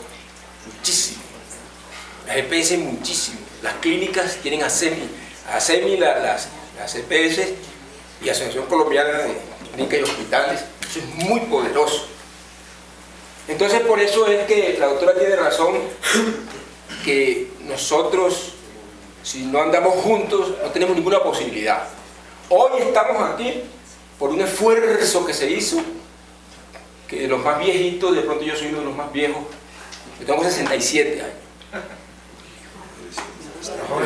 muchísimo. Las EPS muchísimo. Las clínicas tienen ASEMI, las EPS y Asociación Colombiana de Clínicas y Hospitales. Eso es muy poderoso. Entonces, por eso es que la doctora tiene razón, que nosotros, si no andamos juntos, no tenemos ninguna posibilidad. Hoy estamos aquí por un esfuerzo que se hizo, que los más viejitos, de pronto yo soy uno de los más viejos, yo tengo 67 años.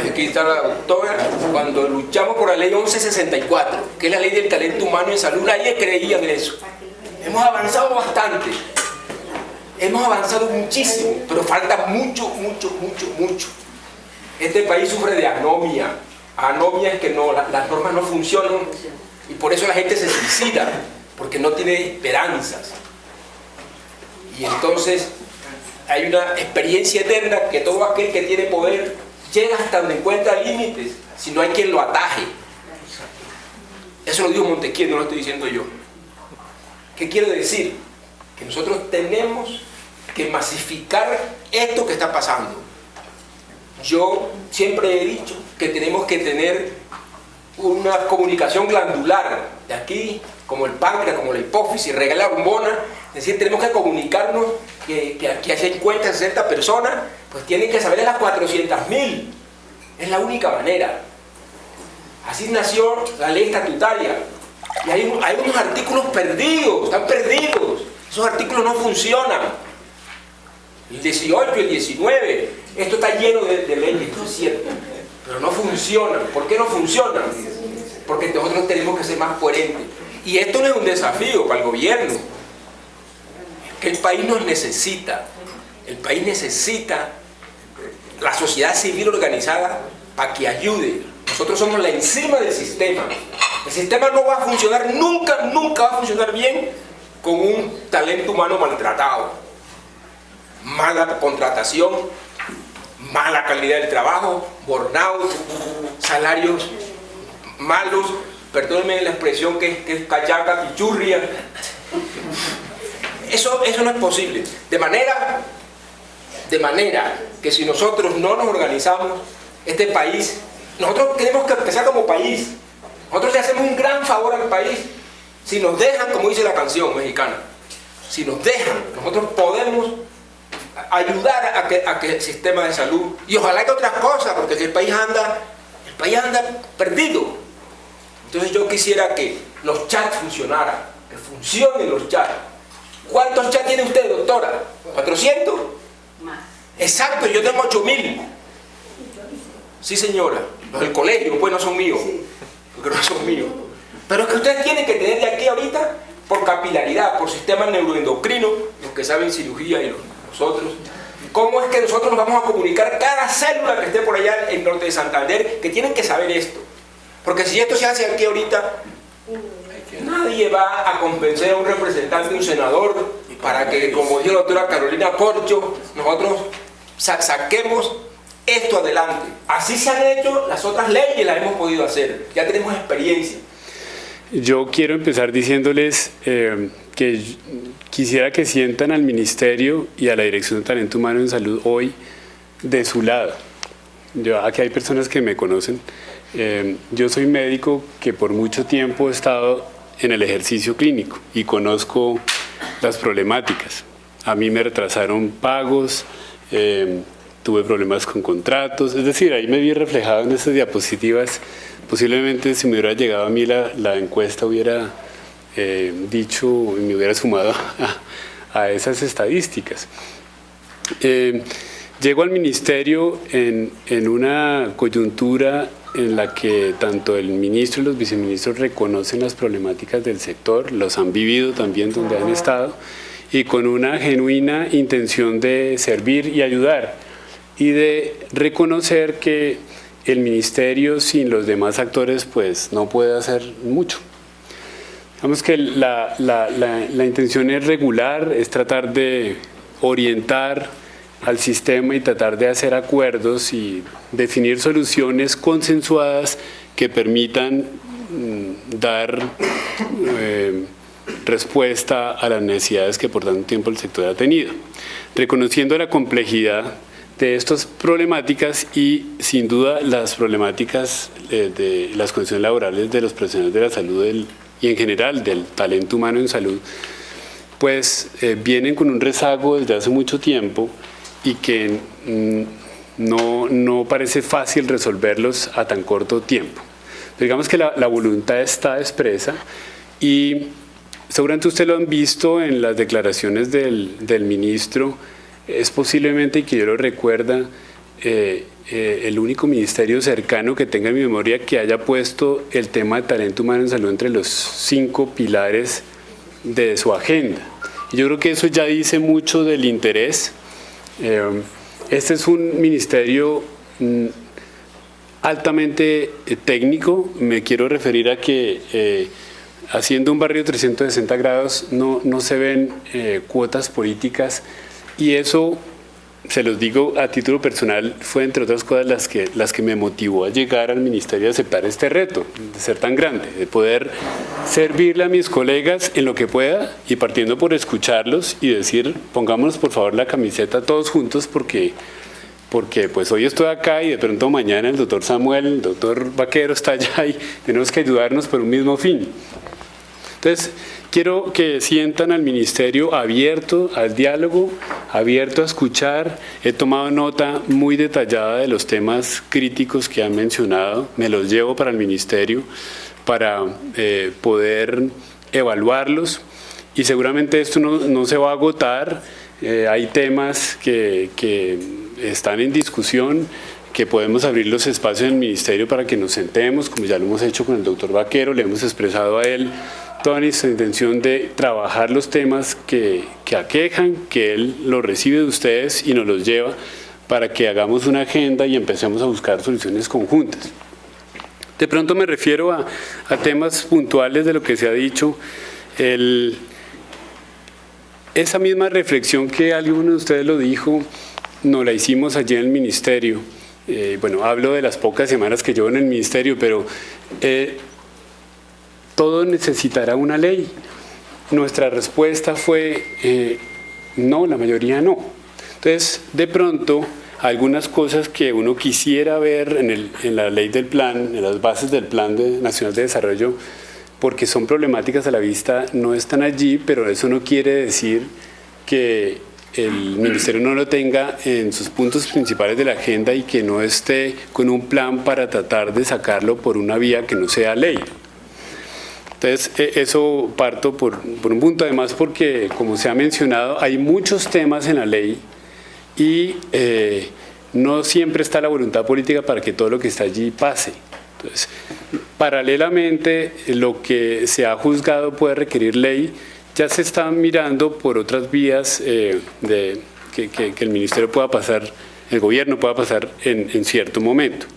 Aquí está la doctora, cuando luchamos por la ley 1164, que es la ley del talento humano en salud, nadie creía en eso. Hemos avanzado bastante, hemos avanzado muchísimo, pero falta mucho, mucho, mucho, mucho. Este país sufre de anomia. Anomia es que no, las normas no funcionan y por eso la gente se suicida, porque no tiene esperanzas. Y entonces hay una experiencia eterna que todo aquel que tiene poder llega hasta donde encuentra límites, si no hay quien lo ataje. Eso lo dijo Montesquieu, no lo estoy diciendo yo. ¿Qué quiero decir? Que nosotros tenemos que masificar esto que está pasando. Yo siempre he dicho que tenemos que tener una comunicación glandular, de aquí, como el páncreas, como la hipófisis, regla bombona, es decir, tenemos que comunicarnos que aquí hay 50, 60 personas, pues tienen que saber de las 400.000, es la única manera. Así nació la ley estatutaria, y hay unos artículos perdidos, están perdidos, esos artículos no funcionan. El 18, el 19, esto está lleno de leyes, esto es cierto, pero no funcionan. ¿Por qué no funcionan? Porque nosotros tenemos que ser más coherentes. Y esto no es un desafío para el gobierno, es que el país nos necesita. El país necesita la sociedad civil organizada para que ayude. Nosotros somos la enzima del sistema. El sistema no va a funcionar nunca, nunca va a funcionar bien con un talento humano maltratado. Mala contratación, mala calidad del trabajo, burnout, salarios malos, perdónenme la expresión que es cachaca, pichurria. Eso no es posible. De manera que si nosotros no nos organizamos, este país, nosotros tenemos que empezar como país. Nosotros le hacemos un gran favor al país si nos dejan, como dice la canción mexicana, si nos dejan, nosotros podemos ayudar a que el sistema de salud, y ojalá que otras cosas, porque si el país anda perdido. Entonces yo quisiera que los chats funcionaran, que funcionen los chats. ¿Cuántos chats tiene usted, doctora? ¿400? Más. Exacto, yo tengo 8.000. Sí, señora. Los del colegio, pues no son míos, porque no son míos. Pero es que ustedes tienen que tener de aquí ahorita, por capilaridad, por sistema neuroendocrino, los que saben cirugía y nosotros, cómo es que nosotros nos vamos a comunicar cada célula que esté por allá en el norte de Santander, que tienen que saber esto. Porque si esto se hace aquí ahorita, nadie va a convencer a un representante, un senador, para que, como dijo la doctora Carolina Corcho, nosotros saquemos esto adelante. Así se han hecho las otras leyes, las hemos podido hacer, ya tenemos experiencia. Yo quiero empezar diciéndoles que quisiera que sientan al Ministerio y a la Dirección de Talento Humano en Salud hoy de su lado. Aquí hay personas que me conocen. Yo soy médico que por mucho tiempo he estado en el ejercicio clínico y conozco las problemáticas. A mí me retrasaron pagos, tuve problemas con contratos, es decir, ahí me vi reflejado en estas diapositivas. Posiblemente si me hubiera llegado a mí la encuesta hubiera dicho y me hubiera sumado a esas estadísticas. Llego al ministerio en una coyuntura en la que tanto el ministro y los viceministros reconocen las problemáticas del sector, los han vivido también donde han estado, y con una genuina intención de servir y ayudar, y de reconocer que el ministerio sin los demás actores pues no puede hacer mucho. Digamos que la intención es regular, es tratar de orientar al sistema y tratar de hacer acuerdos y definir soluciones consensuadas que permitan dar respuesta a las necesidades que por tanto tiempo el sector ha tenido, reconociendo la complejidad de estas problemáticas y sin duda las problemáticas de las condiciones laborales de los profesionales de la salud y en general del talento humano en salud, pues vienen con un rezago desde hace mucho tiempo y que no parece fácil resolverlos a tan corto tiempo. Pero digamos que la voluntad está expresa y seguramente ustedes lo han visto en las declaraciones del ministro. Es posiblemente, y que yo lo recuerda, el único ministerio cercano que tenga en mi memoria que haya puesto el tema de talento humano en salud entre los 5 pilares de su agenda. Y yo creo que eso ya dice mucho del interés. Este es un ministerio altamente técnico. Me quiero referir a que haciendo un barrio 360 grados no se ven cuotas políticas, y eso se los digo a título personal, fue entre otras cosas las que me motivó a llegar al ministerio a aceptar este reto, de ser tan grande, de poder servirle a mis colegas en lo que pueda y partiendo por escucharlos y decir, pongámonos por favor la camiseta todos juntos porque pues hoy estoy acá y de pronto mañana el doctor Samuel, el doctor Vaquero está allá y tenemos que ayudarnos por un mismo fin. Entonces, quiero que sientan al ministerio abierto al diálogo, abierto a escuchar. He tomado nota muy detallada de los temas críticos que han mencionado, me los llevo para el ministerio para poder evaluarlos y seguramente esto no se va a agotar. Hay temas que están en discusión, que podemos abrir los espacios en el ministerio para que nos sentemos, como ya lo hemos hecho con el doctor Vaquero, le hemos expresado a él toda nuestra intención de trabajar los temas que aquejan, que él los recibe de ustedes y nos los lleva para que hagamos una agenda y empecemos a buscar soluciones conjuntas. De pronto me refiero a temas puntuales de lo que se ha dicho. Esa misma reflexión que alguno de ustedes lo dijo, nos la hicimos allí en el ministerio. Bueno, hablo de las pocas semanas que llevo en el ministerio, pero todo necesitará una ley. Nuestra respuesta fue no, la mayoría no. Entonces, de pronto, algunas cosas que uno quisiera ver en la ley del plan, en las bases del Plan Nacional de Desarrollo, porque son problemáticas a la vista, no están allí, pero eso no quiere decir que el ministerio no lo tenga en sus puntos principales de la agenda y que no esté con un plan para tratar de sacarlo por una vía que no sea ley. Entonces, eso parto por un punto, además porque, como se ha mencionado, hay muchos temas en la ley y no siempre está la voluntad política para que todo lo que está allí pase. Entonces, paralelamente, lo que se ha juzgado puede requerir ley, ya se está mirando por otras vías que el ministerio pueda pasar, el gobierno pueda pasar en cierto momento.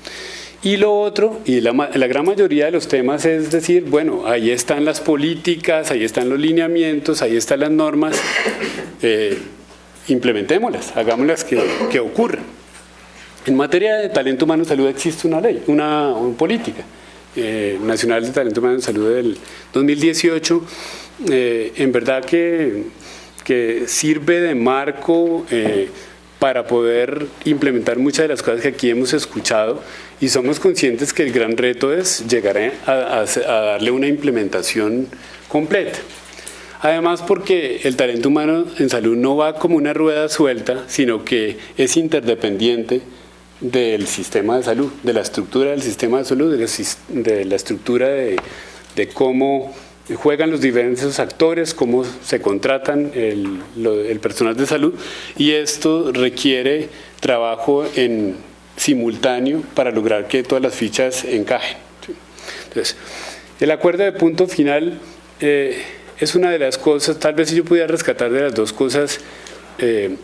Y lo otro, y la gran mayoría de los temas es decir, bueno, ahí están las políticas, ahí están los lineamientos, ahí están las normas, implementémoslas, hagámoslas que ocurran. En materia de talento humano y salud existe una ley, una política nacional de talento humano y salud del 2018, en verdad que sirve de marco para poder implementar muchas de las cosas que aquí hemos escuchado y somos conscientes que el gran reto es llegar a darle una implementación completa. Además porque el talento humano en salud no va como una rueda suelta, sino que es interdependiente del sistema de salud, de la estructura del sistema de salud, de la estructura de cómo juegan los diversos actores, cómo se contratan el personal de salud y esto requiere trabajo en simultáneo para lograr que todas las fichas encajen. Entonces, el acuerdo de punto final es una de las cosas, tal vez si yo pudiera rescatar de las dos cosas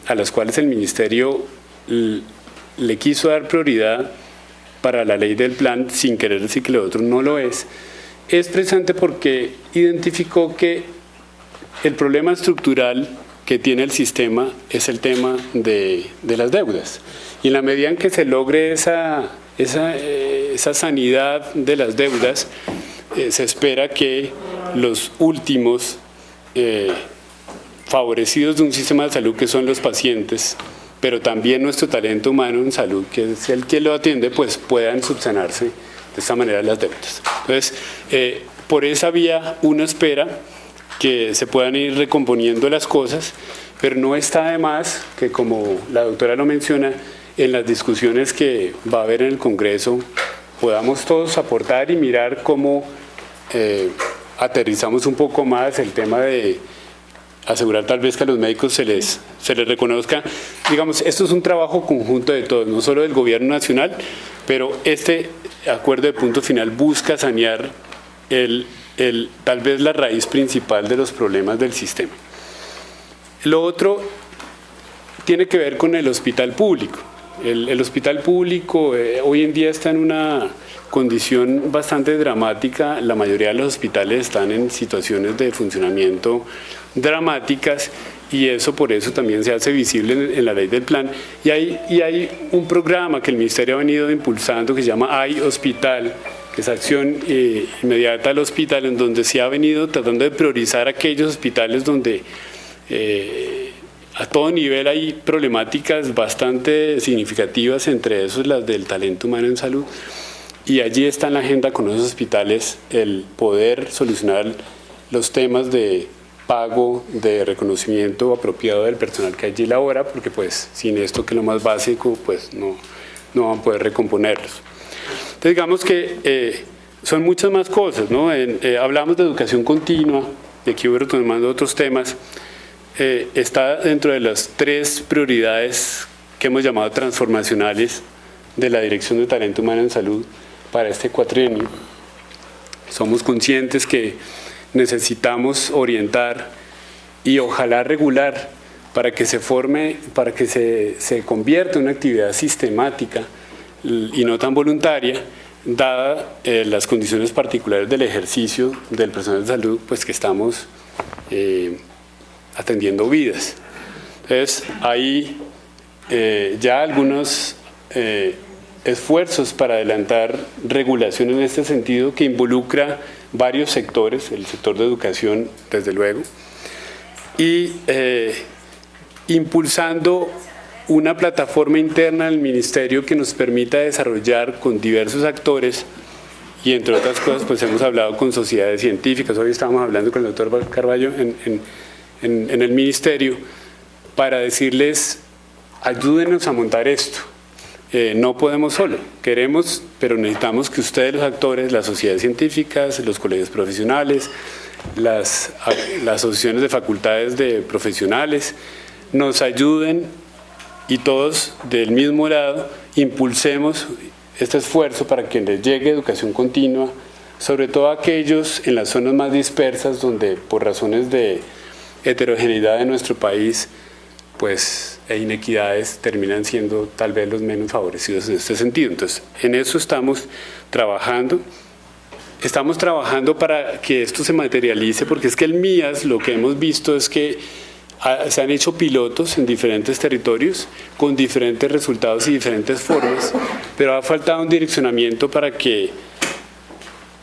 a las cuales el ministerio le quiso dar prioridad para la ley del plan, sin querer decir que lo otro no lo es precisamente porque identificó que el problema estructural que tiene el sistema es el tema de las deudas. Y en la medida en que se logre esa sanidad de las deudas, se espera que los últimos favorecidos de un sistema de salud, que son los pacientes, pero también nuestro talento humano en salud, que es el que lo atiende, pues puedan subsanarse de esta manera las deudas. Entonces, por esa vía uno espera que se puedan ir recomponiendo las cosas, pero no está de más que, como la doctora lo menciona, en las discusiones que va a haber en el Congreso, podamos todos aportar y mirar cómo aterrizamos un poco más el tema de asegurar tal vez que a los médicos se les reconozca. Digamos, esto es un trabajo conjunto de todos, no solo del gobierno nacional, pero este acuerdo de punto final busca sanear tal vez la raíz principal de los problemas del sistema. Lo otro tiene que ver con el hospital público. El hospital público hoy en día está en una condición bastante dramática. La mayoría de los hospitales están en situaciones de funcionamiento dramáticas y eso por eso también se hace visible en la ley del plan. Y hay un programa que el Ministerio ha venido impulsando que se llama iHospital, que es acción inmediata al hospital, en donde se ha venido tratando de priorizar aquellos hospitales donde a todo nivel hay problemáticas bastante significativas, entre esos las del talento humano en salud, y allí está en la agenda con esos hospitales el poder solucionar los temas de pago, de reconocimiento apropiado del personal que allí labora, porque pues sin esto, que es lo más básico, pues no van a poder recomponerlos. Entonces digamos que son muchas más cosas, ¿no? Hablamos de educación continua, y aquí voy retomando otros temas. Está dentro de las 3 prioridades que hemos llamado transformacionales de la Dirección de Talento Humano en Salud para este cuatrienio. Somos conscientes que necesitamos orientar y ojalá regular para que se forme, para que se convierta en una actividad sistemática y no tan voluntaria, dada las condiciones particulares del ejercicio del personal de salud, pues que estamos atendiendo vidas. Entonces, hay ya algunos esfuerzos para adelantar regulación en este sentido que involucra varios sectores, el sector de educación, desde luego, y impulsando una plataforma interna del Ministerio que nos permita desarrollar con diversos actores, y entre otras cosas, pues hemos hablado con sociedades científicas. Hoy estábamos hablando con el doctor Carballo en el Ministerio para decirles, ayúdenos a montar esto. No podemos solo, queremos, pero necesitamos que ustedes, los actores, las sociedades científicas, los colegios profesionales, las asociaciones de facultades de profesionales, nos ayuden y todos del mismo lado impulsemos este esfuerzo para que les llegue educación continua, sobre todo a aquellos en las zonas más dispersas donde por razones de heterogeneidad de nuestro país, pues inequidades terminan siendo tal vez los menos favorecidos en este sentido. Entonces, en eso estamos trabajando. Estamos trabajando para que esto se materialice, porque es que el MIAS, lo que hemos visto es que se han hecho pilotos en diferentes territorios con diferentes resultados y diferentes formas, pero ha faltado un direccionamiento para que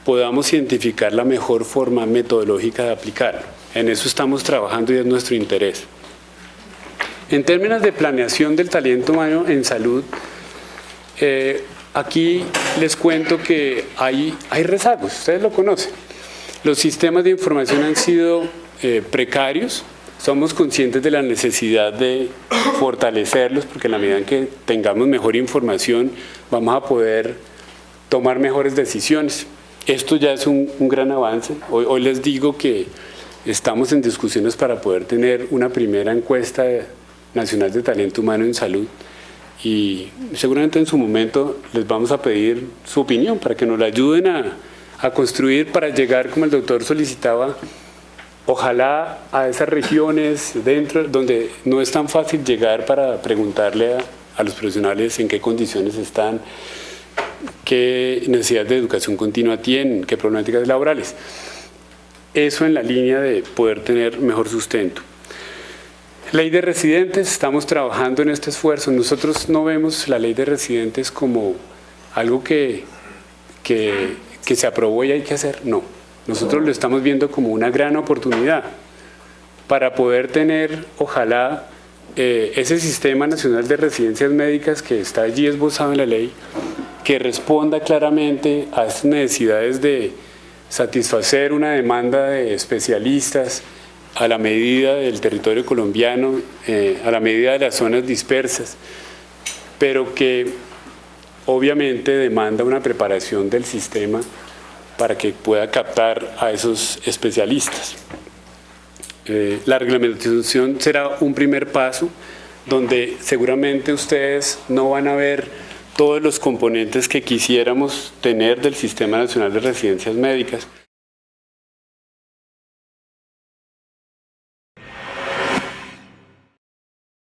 podamos identificar la mejor forma metodológica de aplicarlo. En eso estamos trabajando y es nuestro interés. En términos de planeación del talento humano en salud, aquí les cuento que hay rezagos, ustedes lo conocen. Los sistemas de información han sido precarios, somos conscientes de la necesidad de fortalecerlos, porque en la medida en que tengamos mejor información vamos a poder tomar mejores decisiones. Esto ya es un gran avance. Hoy les digo que estamos en discusiones para poder tener una primera encuesta nacional de talento humano en salud, y seguramente en su momento les vamos a pedir su opinión para que nos la ayuden a construir, para llegar, como el doctor solicitaba, ojalá a esas regiones dentro donde no es tan fácil llegar, para preguntarle a los profesionales en qué condiciones están, qué necesidades de educación continua tienen, qué problemáticas laborales. Eso en la línea de poder tener mejor sustento. Ley de residentes, estamos trabajando en este esfuerzo. Nosotros no vemos la ley de residentes como algo que se aprobó y hay que hacer, no. Nosotros lo estamos viendo como una gran oportunidad para poder tener, ojalá, ese Sistema Nacional de Residencias Médicas que está allí esbozado en la ley, que responda claramente a estas necesidades de satisfacer una demanda de especialistas a la medida del territorio colombiano, a la medida de las zonas dispersas, pero que obviamente demanda una preparación del sistema para que pueda captar a esos especialistas. La reglamentación será un primer paso donde seguramente ustedes no van a ver todos los componentes que quisiéramos tener del Sistema Nacional de Residencias Médicas,